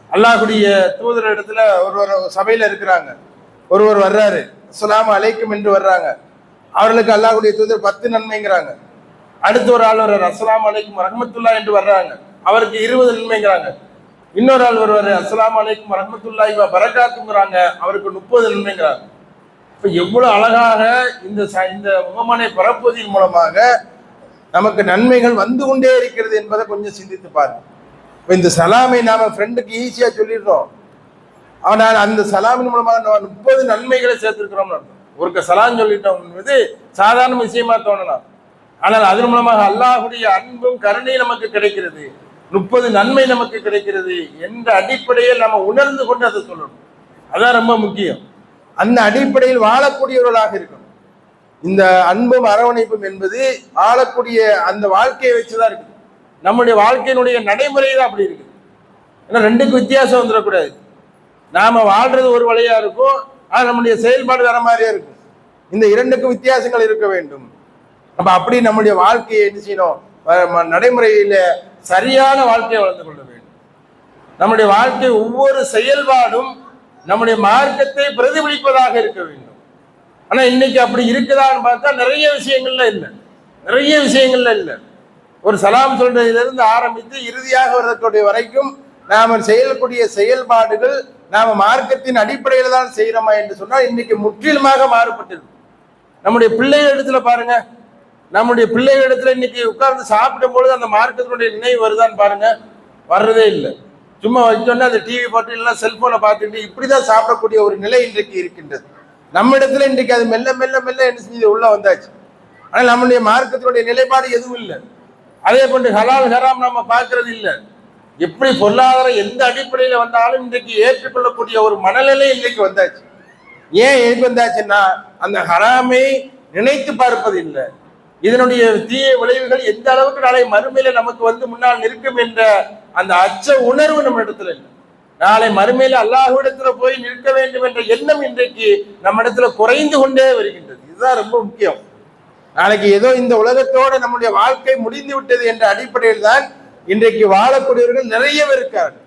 அல்லாஹ்வுடைய தூதர் இடத்துல ஒரு சபையில இருக்கிறாங்க, ஒருவர் வர்றாரு, அஸ்ஸலாமு அலைக்கும் என்று வர்றாங்க. அவர்களுக்கு அல்லாஹ்வுடைய தூதர் 10 நன்மைங்கிறாங்க. அடுத்த ஒரு ஆள் வர்றாரு, அஸ்ஸலாமு அலைக்கும் வரஹ்மத்துல்லாஹி என்று வர்றாங்க, அவருக்கு 20 நன்மைங்கிறாங்க. இன்னொரு ஆள் வருவாரு, அஸ்ஸலாமு அலைக்கும் வரஹ்மத்துல்லாஹி வ பரகாத்துங்கிறாங்க, அவருக்கு 30 நன்மைங்கிறாங்க. இப்ப எவ்வளவு அழகாக இந்த முகமனை பரப்புவதன் மூலமாக நமக்கு நன்மைகள் வந்து கொண்டே இருக்கிறது என்பதை கொஞ்சம் சிந்தித்து பாருங்க. இப்போ இந்த சலாமை நாம ஃப்ரெண்டுக்கு ஈஸியா சொல்லிடுறோம், ஆனால் அந்த சலாமின் மூலமாக 30 நன்மைகளை சேர்த்திருக்கிறோம். ஒருக்க சலாம் சொல்லிட்டோம் என்பது சாதாரண விஷயமா தோணலாம், ஆனால் அதன் மூலமாக அல்லாஹ்வுடைய அன்பும் கருணையும் நமக்கு கிடைக்கிறது, 30 நன்மை நமக்கு கிடைக்கிறது என்ற அடிப்படையில் நம்ம உணர்ந்து கொண்டு அதை சொல்லணும். அதான் ரொம்ப முக்கியம். அந்த அடிப்படையில் வாழக்கூடியவர்களாக இருக்கணும். இந்த அன்பும் அரவணைப்பும் என்பது ஆளக்கூடிய அந்த வாழ்க்கையை வச்சுதான் இருக்குது. நம்முடைய வாழ்க்கையினுடைய நடைமுறை தான் அப்படி இருக்குது. ஏன்னா ரெண்டுக்கும் வித்தியாசம் வந்துடக்கூடாது. நாம வாழ்றது ஒரு வழியா இருக்கும், ஆனால் நம்முடைய செயல்பாடு வேற மாதிரியா இருக்கும். இந்த இரண்டுக்கும் வித்தியாசங்கள் இருக்க வேண்டும். அப்ப அப்படி நம்முடைய வாழ்க்கையை என்ன செய்யணும், நடைமுறையில சரியான வாழ்க்கையை வளர்ந்து கொள்ள வேண்டும். நம்முடைய வாழ்க்கை ஒவ்வொரு செயல்பாடும் நம்முடைய மார்க்கத்தை பிரதிபலிப்பதாக இருக்க வேண்டும். ஆனா இன்னைக்கு அப்படி இருக்குதான்னு பார்த்தா நிறைய விஷயங்கள்ல இல்லை. ஒரு சலாம் சொல்றதுல இருந்து ஆரம்பித்து இறுதியாக வரக்கூடிய வரைக்கும் நாம செய்யக்கூடிய செயல்பாடுகள் நாம மார்க்கத்தின் அடிப்படையில தான் செய்யறோமா என்று சொன்னால் இன்னைக்கு முற்றிலுமாக மாறுபட்டிருக்கு. நம்முடைய பிள்ளைகள் இடத்துல பாருங்க, நம்முடைய பிள்ளைகள் இடத்துல இன்னைக்கு உட்கார்ந்து சாப்பிடும் பொழுது அந்த மார்க்கத்தினுடைய நினைவு வருதான்னு பாருங்க, வர்றதே இல்லை. சும்மா வச்சோன்னா அந்த டிவி பார்த்து இல்லைன்னா செல்போனை பார்த்துட்டு இப்படிதான் சாப்பிடக்கூடிய ஒரு நிலை இன்றைக்கு இருக்கின்றது. நம்ம இடத்துல இன்றைக்கு அது மெல்ல மெல்ல மெல்ல என்ன செஞ்சு உள்ள வந்தாச்சு. ஆனால் நம்முடைய மார்க்கத்தினுடைய நிலைப்பாடு எதுவும் இல்லை. அதே போன்று ஹலால் ஹராம் நம்ம பார்க்கறது இல்லை. எப்படி பொருளாதாரம் எந்த அடிப்படையில் வந்தாலும் இன்றைக்கு ஏற்றுக்கொள்ளக்கூடிய ஒரு மனநிலை இன்றைக்கு வந்தாச்சு. ஏன் எதுக்கு வந்தாச்சுன்னா, அந்த ஹராமை நினைத்து பார்ப்பது இல்லை. இதனுடைய தீய விளைவுகள் எந்த அளவுக்கு நாளை மறுமையில நமக்கு முன்னால் நிற்கும் என்ற அந்த அச்ச உணர்வு நம்ம இடத்துல இல்லை. நாளை மறுமையில அல்லாஹ்விடத்துல போய் நிற்க வேண்டும் என்ற எண்ணம் இன்றைக்கு நம்ம இடத்துல குறைந்து கொண்டே வருகின்றது. இதுதான் ரொம்ப முக்கியம். நாளைக்கு ஏதோ இந்த உலகத்தோட நம்முடைய வாழ்க்கை முடிந்து விட்டது என்ற அடிப்படையில் தான் இன்றைக்கு வாழக்கூடியவர்கள் நிறைய பேர் இருக்கார்கள்.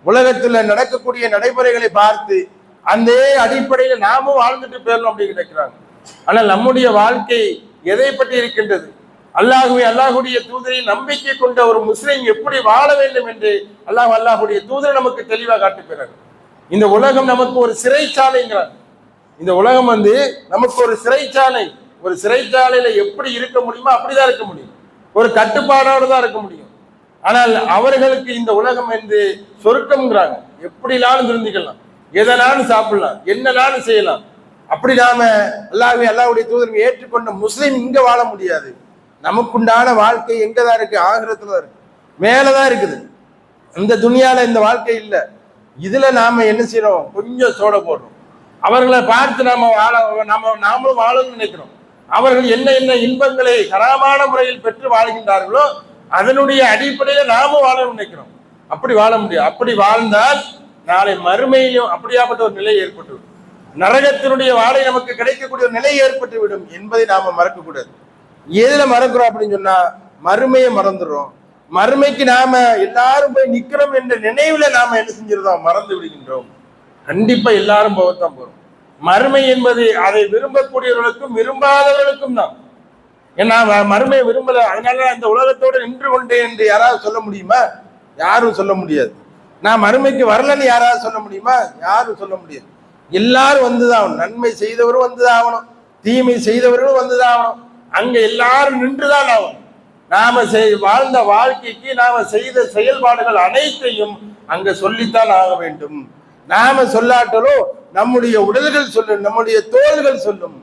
உலகத்துல நடக்கக்கூடிய நடைமுறைகளை பார்த்து அந்த அடிப்படையில் நாமும் வாழ்ந்துட்டு போயிடணும் அப்படின்னு நினைக்கிறாங்க. ஆனால் நம்முடைய வாழ்க்கை எதை பற்றி இருக்கின்றது? அல்லாஹுடைய தூதரை நம்பிக்கை கொண்ட ஒரு முஸ்லிம் எப்படி வாழ வேண்டும் என்று அல்லாஹுடைய தூதரை நமக்கு தெளிவாக காட்டுகிறார். இந்த உலகம் நமக்கு ஒரு சிறைச்சாலைங்கிறார். இந்த உலகம் நமக்கு ஒரு சிறைச்சாலை. ஒரு சிறைச்சாலையில எப்படி இருக்க முடியுமோ அப்படிதான் இருக்க முடியும், ஒரு கட்டுப்பாடோடு தான் இருக்க முடியும். ஆனால் அவர்களுக்கு இந்த உலகம் சொர்க்கம்ங்கிறாங்க. எப்படினாலும் திருந்திக்கலாம், எதனாலும் சாப்பிடலாம், என்னனாலும் செய்யலாம். அப்படி நாம அல்லாஹ்வுடைய தூதரை ஏற்றுக்கொண்ட முஸ்லிம் இங்க வாழ முடியாது. நமக்குண்டான வாழ்க்கை எங்கதான் இருக்கு? ஆகிரத்துல தான் இருக்கு, மேலதான் இருக்குது. இந்த துனியால இந்த வாழ்க்கை இல்லை. இதுல நாம என்ன செய்யறோம்? கொஞ்சம் சோட போடுறோம். அவர்களை பார்த்து நாமளும் வாழணும்னு நினைக்கிறோம். அவர்கள் என்ன என்ன இன்பங்களை ஹராமான முறையில் பெற்று வாழ்கின்றார்களோ அதனுடைய அடிப்படையில நாமும் வாழணும்னு நினைக்கிறோம். அப்படி வாழ முடியாது. அப்படி வாழ்ந்தால் நாளை மறுமையிலும் அப்படியாப்பட்ட ஒரு நிலை ஏற்பட்டுவிடும். நரகத்தினுடைய வாழை நமக்கு கிடைக்கக்கூடிய ஒரு நிலை ஏற்பட்டு விடும் என்பதை நாம மறக்க கூடாது. எதுல மறக்கிறோம் அப்படின்னு சொன்னா மறுமையை மறந்துடுறோம். மறுமைக்கு நாம எல்லாரும் போய் நிக்கிறோம் என்ற நினைவுல நாம என்ன செஞ்சிருந்தோம்? மறந்து விடுகின்றோம். கண்டிப்பா எல்லாரும் போகத்தான் போறோம். மறுமை என்பது அதை விரும்பக்கூடியவர்களுக்கும் விரும்பாதவர்களுக்கும் தான். ஏன்னா மறுமையை விரும்பல, அதனால அந்த உலகத்தோடு நின்று கொண்டேன் என்று யாராவது சொல்ல முடியுமா? யாரும் சொல்ல முடியாது. நான் மறுமைக்கு வரலன்னு யாராவது சொல்ல முடியுமா? யாரும் சொல்ல முடியாது. எல்லாரும் வந்துதான் ஆகணும். நன்மை செய்தவரும் வந்துதான் ஆகணும், தீமை செய்தவர்களும் வந்துதான் ஆகணும். அங்க எல்லாரும் நின்றுதான் ஆகணும். நாம வாழ்ந்த வாழ்க்கைக்கு நாம செய்த செயல்பாடுகள் அனைத்தையும் அங்க சொல்லித்தான் ஆக வேண்டும். நாம சொல்லாட்டலும் நம்முடைய உடல்கள் சொல்லும், நம்முடைய தோள்கள் சொல்லும்.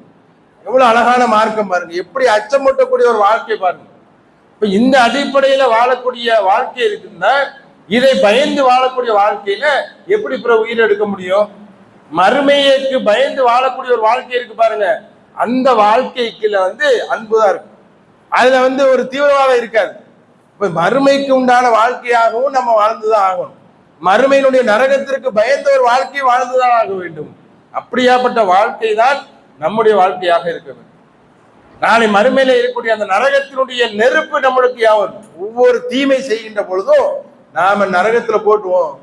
எவ்வளவு அழகான மார்க்கம் பாருங்க, எப்படி அச்சமூட்டக்கூடிய ஒரு வாழ்க்கை பாருங்க. இப்ப இந்த அடிப்படையில வாழக்கூடிய வாழ்க்கை இருக்குன்னா இதை பயந்து வாழக்கூடிய வாழ்க்கையில எப்படி உயிர் எடுக்க முடியும்? மறுமைக்கு பயந்து வாழக்கூடிய ஒரு வாழ்க்கை இருக்கு பாருங்க, அந்த வாழ்க்கைக்குள்ள அன்புதான் இருக்கும். அதுல ஒரு தீவிரவாதம் இருக்காது. இப்ப மறுமைக்கு உண்டான வாழ்க்கையாகவும் நம்ம வாழ்ந்துதான் ஆகணும். மறுமையினுடைய நரகத்திற்கு பயந்த ஒரு வாழ்க்கையை வாழ்ந்துதான் ஆக வேண்டும். அப்படியாப்பட்ட வாழ்க்கை தான் நம்முடைய வாழ்க்கையாக இருக்க வேண்டும். நாளை மறுமையில இருக்கக்கூடிய அந்த நரகத்தினுடைய நெருப்பு நம்மளுக்கு யாவும். ஒவ்வொரு தீமை செய்கின்ற பொழுதும் நாம நரகத்துல போட்டுவோம்.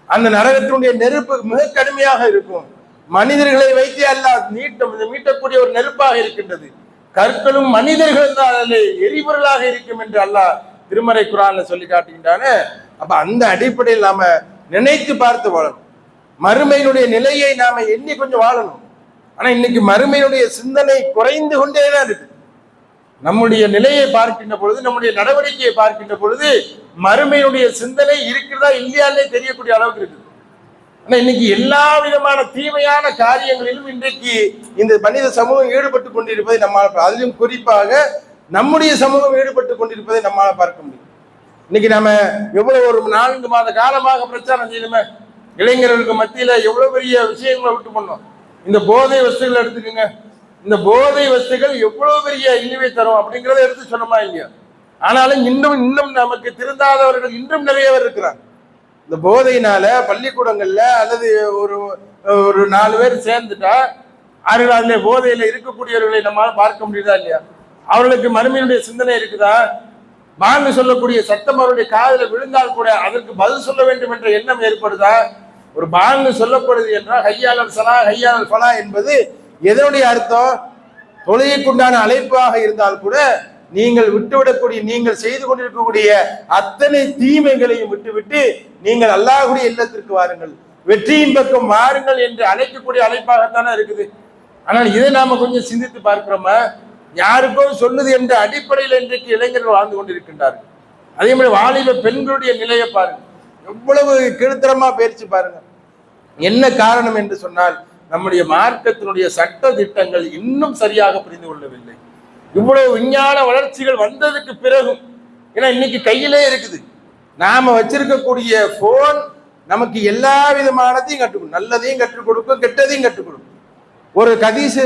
அந்த நரகத்தினுடைய நெருப்பு மிக கடுமையாக இருக்கும். மனிதர்களை வைத்தே அல்லாஹ் மீட்டக்கூடிய ஒரு நெருப்பாக இருக்கின்றது. கற்களும் மனிதர்கள் தான் அதில் எரிபொருளாக இருக்கும் என்று அல்லாஹ் திருமறை குர்ஆன்ல சொல்லி காட்டுகின்றானே. அப்ப அந்த அடிப்படையில் நாம நினைத்து பார்த்து வாழணும். மறுமையினுடைய நிலையை நாம எண்ணி கொஞ்சம் வாழணும். ஆனா இன்னைக்கு மறுமையினுடைய சிந்தனை குறைந்து கொண்டேதான் இருக்கு. நம்முடைய நிலையை பார்க்கின்ற பொழுது, நம்முடைய நடவடிக்கையை பார்க்கின்ற பொழுது மறுமையினுடைய சிந்தனை இருக்கிறதா இல்லையாலே தெரியக்கூடிய அளவுக்கு இருக்குது. ஆனா இன்னைக்கு எல்லா விதமான தீமையான காரியங்களிலும் இன்றைக்கு இந்த மனித சமூகம் ஈடுபட்டு கொண்டிருப்பதை நம்மால், அதிலும் குறிப்பாக நம்முடைய சமூகம் ஈடுபட்டு கொண்டிருப்பதை நம்மால் பார்க்க முடியும். இன்னைக்கு நம்ம எவ்வளவு ஒரு 4 மாத காலமாக பிரச்சாரம் செய்யணுமே, இளைஞர்களுக்கு மத்தியில எவ்வளவு பெரிய விஷயங்களை விட்டு பண்ணோம். இந்த போதை வஸ்துகள் எடுத்துக்கோங்க. இந்த போதை வஸ்துகள் எவ்வளவு பெரிய இழிவை தரும் அப்படிங்கிறத எடுத்து சொன்னோமா இல்லையா? ஆனாலும் இன்னும் நமக்கு திருந்தாதவர்கள் இன்னும் நிறைய பேர் இருக்கிறாங்க. இந்த போதையினால பள்ளிக்கூடங்கள்ல அல்லது ஒரு 4 பேர் சேர்ந்துட்டா அவர்கள் அதுல போதையில இருக்கக்கூடியவர்களை நம்மளால பார்க்க முடியுதா இல்லையா? அவர்களுக்கு மறுமையினுடைய சிந்தனை இருக்குதா? பாங்கு சொல்லக்கூடிய சத்தம் அவருடைய காதில் விழுந்தால் கூட அதற்கு பதில் சொல்ல வேண்டும் என்ற எண்ணம் ஏற்படுதா? ஒரு பாங்கு சொல்லப்படுது என்றால் ஹையால் சலா ஹையால் ஃபலா என்பது எதனுடைய அர்த்தம்? தொழுகைக்குண்டான அழைப்பாக இருந்தால் கூட நீங்கள் விட்டுவிடக்கூடிய, நீங்கள் செய்து கொண்டிருக்கக்கூடிய அத்தனை தீமைகளையும் விட்டுவிட்டு நீங்கள் அல்லாஹ்வுடைய இல்லத்திற்கு வாருங்கள், வெற்றியின் பக்கம் வாருங்கள் என்று அழைக்கக்கூடிய அழைப்பாகத்தானே இருக்குது. ஆனால் இதை நாம கொஞ்சம் சிந்தித்து பார்க்கிறோமா? யாருக்கோ சொல்லுது என்ற அடிப்படையில் இன்றைக்கு இளைஞர்கள் வாழ்ந்து கொண்டிருக்கின்றார்கள். அதே மாதிரி வாலிப பெண்களுடைய நிலையை பாருங்க, எவ்வளவு கீழ்த்தரமா பேச்சு பாருங்க. என்ன காரணம் என்று சொன்னால் நம்முடைய மார்க்கத்தினுடைய சட்ட திட்டங்கள் இன்னும் சரியாக புரிந்து கொள்ளவில்லை. இவ்வளவு விஞ்ஞான வளர்ச்சிகள் வந்ததுக்கு பிறகும், ஏன்னா இன்னைக்கு கையிலே இருக்குது, நாம வச்சிருக்கக்கூடிய போன் நமக்கு எல்லா விதமானதையும் கற்றுக் கொடுக்கும். நல்லதையும் கற்றுக் கொடுக்கும், கெட்டதையும் கற்றுக் கொடுக்கும். ஒரு கதீஸ்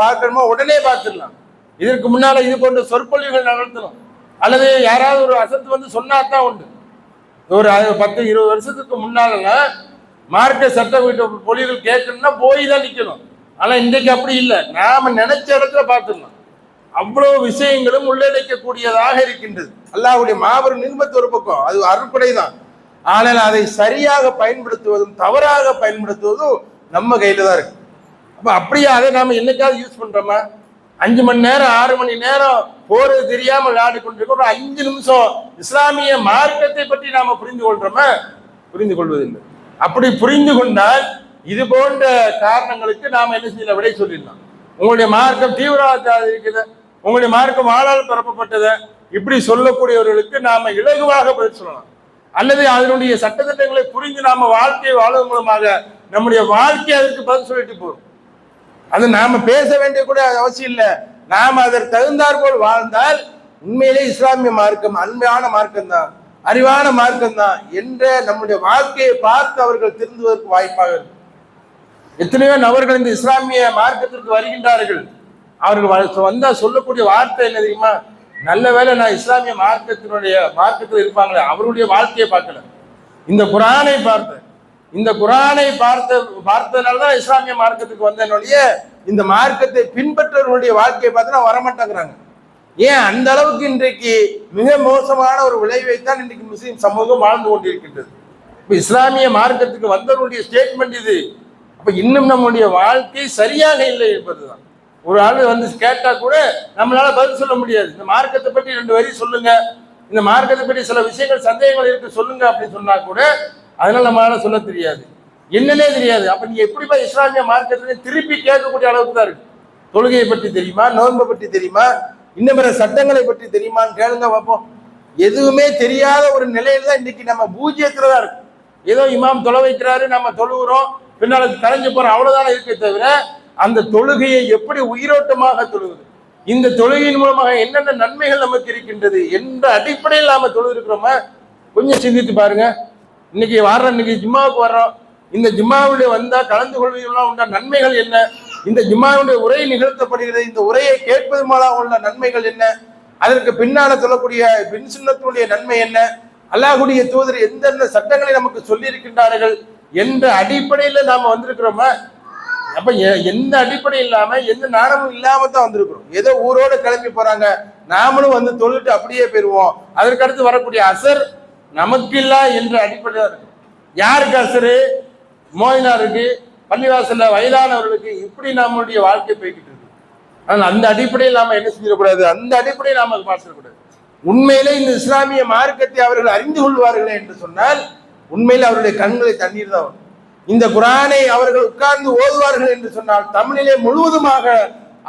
பார்க்கணுமா உடனே பார்த்துடலாம். இதற்கு முன்னால இது போன்ற சொற்பொழிவுகள் நடத்தணும் அல்லது யாராவது ஒரு அசத்து சொன்னாதான் உண்டு. ஒரு 10-20 வருஷத்துக்கு முன்னால மார்க்க சட்ட வீட்டு பொலிகள் கேட்கணும்னா போய் தான் நிற்கணும். ஆனா இன்றைக்கு அப்படி இல்லை, நாம நினைச்ச இடத்துல பார்த்துடலாம். அவ்வளவு விஷயங்களும் உள்ளடக்கக்கூடியதாக இருக்கின்றது. அல்லாஹ்வுடைய மாபெரும் நிர்மத்து ஒரு பக்கம், அது அருட்கொடை தான். ஆனால் அதை சரியாக பயன்படுத்துவதும் தவறாக பயன்படுத்துவதும் நம்ம கையில தான் இருக்கு. அப்ப அப்படியே அதை நாம என்னைக்காவது யூஸ் பண்றோமா? 5 மணி நேரம் 6 மணி நேரம் போறது தெரியாம விளையாடி கொண்டிருக்கோம். ஒரு 5 நிமிஷம் இஸ்லாமிய மார்க்கத்தை பற்றி நாம புரிந்து கொள்றோமா? புரிந்து கொள்வதில்லை. அப்படி புரிந்து கொண்டால் இது போன்ற காரணங்களுக்கு நாம என்ன செய்யல, விடை சொல்லிடலாம். உங்களுடைய மார்க்கம் தீவிரவாத இருக்குது, உங்களுடைய மார்க்கம் வாழால் பரப்பப்பட்டது, இப்படி சொல்லக்கூடியவர்களுக்கு நாம இலகுவாக பதில் சொல்லலாம். அல்லது அதனுடைய சட்டத்திட்டங்களை புரிந்து நாம வாழ்க்கையை வாழ்வதன் மூலமாக நம்முடைய வாழ்க்கையை அதற்கு பதில் சொல்லிட்டு போறோம். அது நாம பேச வேண்டிய கூட அவசியம் இல்லை. நாம அதற்கு தகுந்தாற் போல் வாழ்ந்தால் உண்மையிலே இஸ்லாமிய மார்க்கம் அன்மையான மார்க்கம் தான், அறிவான மார்க்கம் தான் என்ற நம்முடைய வாழ்க்கையை பார்த்து அவர்கள் திருந்துவதற்கு வாய்ப்பாக இருக்கும். எத்தனையோ நபர்கள் இந்த இஸ்லாமிய மார்க்கத்திற்கு வருகின்றார்கள். அவர்கள் வந்தா சொல்லக்கூடிய வார்த்தை என்ன தெரியுமா? நல்ல வேளை நான் இஸ்லாமிய மார்க்கத்தில் இருப்பாங்களே அவருடைய வாழ்க்கையை பார்க்கல, இந்த குரானை பார்த்தேன், இந்த குரானை பார்த்ததுனாலதான் இஸ்லாமிய மார்க்கத்துக்கு வந்தனுடைய இந்த மார்க்கத்தை பின்பற்றவர்களுடைய வாழ்க்கையை பார்த்து நான் வரமாட்டேங்கிறாங்க. ஏன்? அந்த அளவுக்கு இன்றைக்கு மிக மோசமான ஒரு விளைவைத்தான் இன்றைக்கு முஸ்லீம் சமூகம் வாழ்ந்து கொண்டிருக்கின்றது. இப்ப இஸ்லாமிய மார்க்கத்துக்கு வந்தவருடைய ஸ்டேட்மெண்ட் இது. அப்ப இன்னும் நம்முடைய வாழ்க்கை சரியாக இல்லை என்பதுதான். ஒரு ஆள் வந்து கேட்டா கூட நம்மளால பதில் சொல்ல முடியாது. இந்த மார்க்கத்தை பற்றி 2 வரி சொல்லுங்க, இந்த மார்க்கத்தை பற்றி சில விஷயங்கள் சந்தேகங்கள் இருக்கு சொல்லுங்க அப்படின்னு சொன்னா கூட அதனால நம்மளால சொல்ல தெரியாது, என்னன்னே தெரியாது. அப்ப நீங்க எப்படிப்பா இஸ்லாமிய மார்க்கத்தை திருப்பி கேட்கக்கூடிய அளவுக்கு தான் இருக்கு. தொழுகையை பற்றி தெரியுமா, நோன்பை பற்றி தெரியுமா, இன்னும் பிற சட்டங்களை பற்றி தெரியுமான்னு கேளுங்க பார்ப்போம். எதுவுமே தெரியாத ஒரு நிலையில தான் இன்னைக்கு நம்ம பூஜ்ஜியத்துல தான் இருக்கு. ஏதோ இமாம் தொலை வைக்கிறாரு, நம்ம தொழுகிறோம், பின்னால கலைஞ்சு போறோம், அவ்வளவுதானே இருக்கே தவிர அந்த தொழுகையை எப்படி உயிரோட்டமாக தொழுவது, இந்த தொழுகையின் மூலமாக என்னென்ன நன்மைகள் நமக்கு இருக்கின்றது என்ற அடிப்படையில் நாம தொழுது இருக்கிறோமா? கொஞ்சம் சிந்தித்து பாருங்க. இன்னைக்கு ஜிம்மாவுக்கு வர்றோம், இந்த ஜிம்மாவுடைய வந்தா கலந்து கொள்வதெல்லாம் உண்ட நன்மைகள் என்ன, இந்த ஜிம்மாவுடைய உரை நிகழ்த்தப்படுகிறது, இந்த உரையை கேட்பது மூலம் உள்ள நன்மைகள் என்ன, அதற்கு பின்னால சொல்லக்கூடிய பின் சுன்னத்துடைய நன்மை என்ன, அல்லாஹ்வுடைய தூதர் எந்தெந்த சட்டங்களை நமக்கு சொல்லி இருக்கின்றார்கள் என்ற அடிப்படையில நாம வந்திருக்கிறோமா? அப்ப எந்த அடிப்படை இல்லாம எந்த நாணமும் இல்லாம தான் வந்திருக்கிறோம். ஏதோ ஊரோட கிளம்பி போறாங்க, நாமளும் வந்து தொழுட்டு அப்படியே போயிருவோம். அதற்கடுத்து வரக்கூடிய அசர் நமக்கு இல்ல என்ற அடிப்படையா இருக்கு. யாருக்கு அசரு? மோயினாருக்கு, பள்ளிவாசல்ல வயதானவர்களுக்கு. இப்படி நம்மளுடைய வாழ்க்கை போய்கிட்டு இருக்கு. ஆனால் அந்த அடிப்படையில் நாம என்ன செஞ்சிடக்கூடாது, அந்த அடிப்படையில் நாம மாற்றிடக்கூடாது. உண்மையிலே இந்த இஸ்லாமிய மார்க்கத்தை அவர்கள் அறிந்து கொள்வார்களே என்று சொன்னால் உண்மையிலே அவருடைய கண்களை தண்ணீர் தான் வரும். இந்த குரானை அவர்கள் உட்கார்ந்து ஓதுவார்கள் என்று சொன்னால், தமிழிலே முழுவதுமாக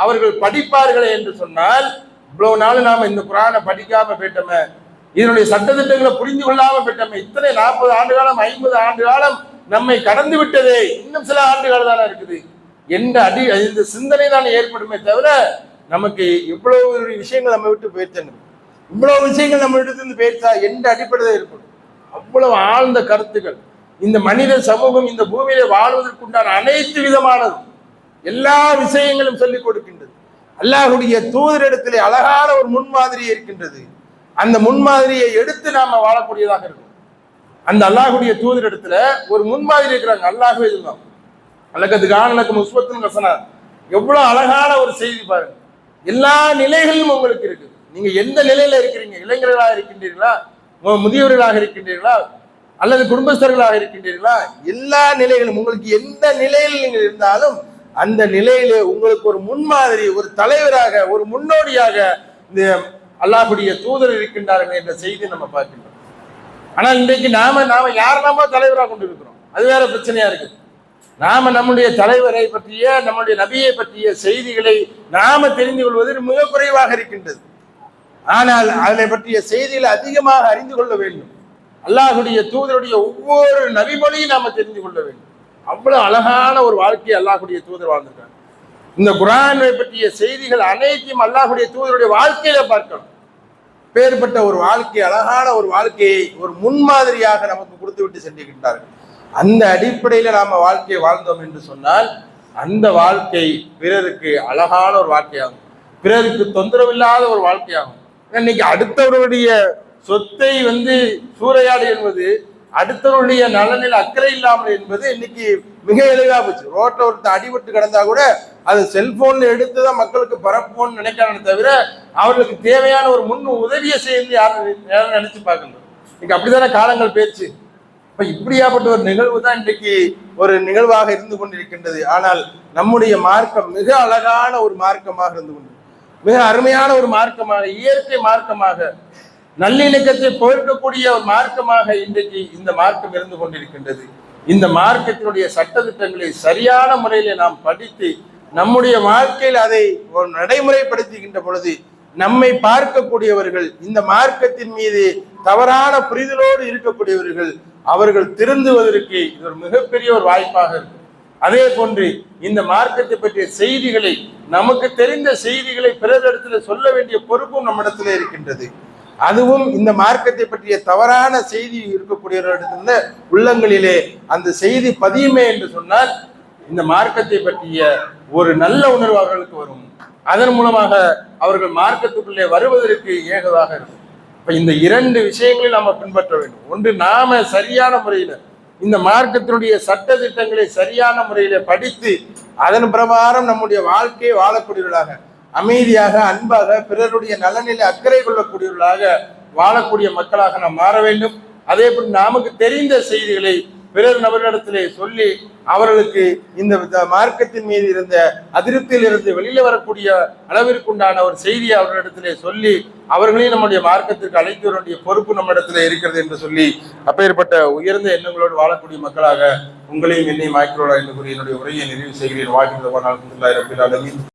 அவர்கள் படிப்பார்களே என்று சொன்னால், இவ்வளவு நாள் நாம இந்த குரானை படிக்காம போயிட்டோமே, இதனுடைய சட்டத்திட்டங்களை புரிந்து கொள்ளாம போயிட்டோமே, இத்தனை 40 ஆண்டு காலம் 50 ஆண்டு காலம் நம்மை கடந்து விட்டதே, இன்னும் சில ஆண்டுகள் தானே இருக்குது என்ற இந்த சிந்தனை தான் ஏற்படுமே தவிர நமக்கு இவ்வளவு விஷயங்கள் நம்ம விட்டு போயிடுச்சாங்க, இவ்வளவு விஷயங்கள் நம்ம விட்டு போயிடுச்சா என்ற அடிப்படையில் ஏற்படும். அவ்வளவு ஆழ்ந்த கருத்துக்கள் இந்த மனித சமூகம் இந்த பூமியில வாழ்வதற்குண்டான அனைத்து விதமானது எல்லா விஷயங்களும் சொல்லிக் கொடுக்கின்றது. அல்லாஹ்வுடைய தூதரிடத்திலே அழகான ஒரு முன்மாதிரி இருக்கின்றது. அந்த முன்மாதிரியை எடுத்து நாம வாழக்கூடியதாக இருக்கும். அந்த அல்லாஹ்வுடைய தூதரிடத்துல ஒரு முன்மாதிரி இருக்கிறாங்க. அல்லாஹ்வே இதுதான் அழகத்துக்கு ஆனலக்கும் உஸ்வத்துன் ஹஸனா. எவ்வளவு அழகான ஒரு செய்தி பாருங்க. எல்லா நிலைகளிலும் உங்களுக்கு இருக்கு. நீங்க எந்த நிலையில இருக்கிறீங்க, இளைஞர்களாக இருக்கின்றீர்களா, முதியவர்களாக இருக்கின்றீர்களா, அல்லது குடும்பஸ்தர்களாக இருக்கின்றீர்களா, எல்லா நிலைகளும் உங்களுக்கு எந்த நிலையில் நீங்கள் இருந்தாலும் அந்த நிலையிலே உங்களுக்கு ஒரு முன்மாதிரி, ஒரு தலைவராக, ஒரு முன்னோடியாக இந்த அல்லாஹ்வுடைய தூதர் இருக்கின்றார்கள் என்ற செய்தி நம்ம பார்க்கின்றோம். ஆனால் இன்றைக்கு நாம யாரெல்லாமோ தலைவராக கொண்டு இருக்கிறோம், அது வேற பிரச்சனையா இருக்கு. நாம நம்முடைய தலைவரை பற்றிய, நம்முடைய நபியை பற்றிய செய்திகளை நாம தெரிந்து கொள்வது மிக குறைவாக இருக்கின்றது. ஆனால் அதனை பற்றிய செய்திகளை அதிகமாக அறிந்து கொள்ள வேண்டும். அல்லாஹ்வுடைய தூதருடைய ஒவ்வொரு நபிமொழியும் நாம தெரிந்து கொள்ள வேண்டும். அவ்வளவு அழகான ஒரு வாழ்க்கையை அல்லாஹ்வுடைய தூதர் வாழ்ந்திருக்காங்க. இந்த குர்ஆனை பற்றிய செய்திகள் அனைத்தையும் அல்லாஹ்வுடைய தூதருடைய வாழ்க்கையில பார்க்கணும். பேர்பட்ட ஒரு வாழ்க்கை, அழகான ஒரு வாழ்க்கையை ஒரு முன்மாதிரியாக நமக்கு கொடுத்து விட்டு சென்றிருக்கின்றார்கள். அந்த அடிப்படையில நாம வாழ்க்கையை வாழ்ந்தோம் என்று சொன்னால் அந்த வாழ்க்கை பிறருக்கு அழகான ஒரு வாழ்க்கையாகும், பிறருக்கு தொந்தரவில்லாத ஒரு வாழ்க்கையாகும். இன்னைக்கு அடுத்தவருடைய சொத்தை சூறையாடு என்பது அடுத்தவருடைய நலனில் அக்கறை இல்லாமல் என்பது இன்னைக்கு மிக எளிதா போச்சு. ரோட்ல ஒருத்தர் அடிபட்டு கிடந்தா கூட அது செல்போன்ல எடுத்துதான் மக்களுக்கு பரப்புவோம்னு நினைக்கிறானே தவிர அவர்களுக்கு தேவையான ஒரு முன் உதவியை செய்து யாரும் நினைச்சு பார்க்கணும். இன்னைக்கு அப்படித்தானே காலங்கள் போயிடுச்சு. இப்ப இப்படியாப்பட்ட ஒரு நிகழ்வு தான் இன்றைக்கு ஒரு நிகழ்வாக இருந்து கொண்டிருக்கின்றது. ஆனால் நம்முடைய மார்க்கம் மிக அழகான ஒரு மார்க்கமாக இருந்து கொண்டு, மிக அருமையான ஒரு மார்க்கமாக, இயற்கை மார்க்கமாக, நல்லிணக்கத்தை போர்க்கக்கூடிய ஒரு மார்க்கமாக இன்றைக்கு இந்த மார்க்கம் இருந்து கொண்டிருக்கின்றது. இந்த மார்க்கத்தினுடைய சட்டத்திட்டங்களை சரியான முறையில நாம் படித்து நம்முடைய வாழ்க்கையில் அதை ஒரு நடைமுறைப்படுத்துகின்ற பொழுது நம்மை பார்க்கக்கூடியவர்கள், இந்த மார்க்கத்தின் மீது தவறான புரிதலோடு இருக்கக்கூடியவர்கள், அவர்கள் திருந்துவதற்கு இது ஒரு மிகப்பெரிய ஒரு வாய்ப்பாக இருக்கும். அதே போன்று இந்த மார்க்கத்தை பற்றிய செய்திகளை, நமக்கு தெரிந்த செய்திகளை பிறரிடத்துல சொல்ல வேண்டிய பொறுப்பும் நம்மிடத்துல இருக்கின்றது. அதுவும் இந்த மார்க்கத்தை பற்றிய தவறான செய்தி இருக்கக்கூடியவர்களிடத்துல உள்ளங்களிலே அந்த செய்தி பதியுமே என்று சொன்னால் இந்த மார்க்கத்தை பற்றிய ஒரு நல்ல உணர்வு அவர்களுக்கு வரும். அதன் மூலமாக அவர்கள் மார்க்கத்துக்குள்ளே வருவதற்கு ஏகதாக இருக்கும். இப்ப இந்த இரண்டு விஷயங்களை நாம பின்பற்ற வேண்டும். ஒன்று, நாம சரியான முறையில இந்த மார்க்கத்தினுடைய சட்ட திட்டங்களை சரியான முறையில படித்து அதன் பிரகாரம் நம்முடைய வாழ்க்கையை வாழக்கூடியவர்களாக, அமைதியாக, அன்பாக, பிறருடைய நலனில் அக்கறை கொள்ளக்கூடியவர்களாக வாழக்கூடிய மக்களாக நாம் மாற வேண்டும். அதே போல் நமக்கு தெரிந்த செய்திகளை பிறர் நபர்களிடத்திலே சொல்லி அவர்களுக்கு இந்த மார்க்கத்தின் மீது இருந்த அதிருப்தியில் இருந்து வெளியில வரக்கூடிய அளவிற்குண்டான ஒரு செய்தியை அவர்களிடத்திலே சொல்லி அவர்களையும் நம்முடைய மார்க்கத்திற்கு அழைத்து வர வேண்டிய பொறுப்பு நம்மிடத்திலே இருக்கிறது என்று சொல்லி அப்பேற்பட்ட உயர்ந்த எண்ணங்களோடு வாழக்கூடிய மக்களாக உங்களையும் என்னையும் ஆக்கிறோம் என்று கூறி என்னுடைய உரையை நிறைவு செய்கிறேன். வாழ்க்கை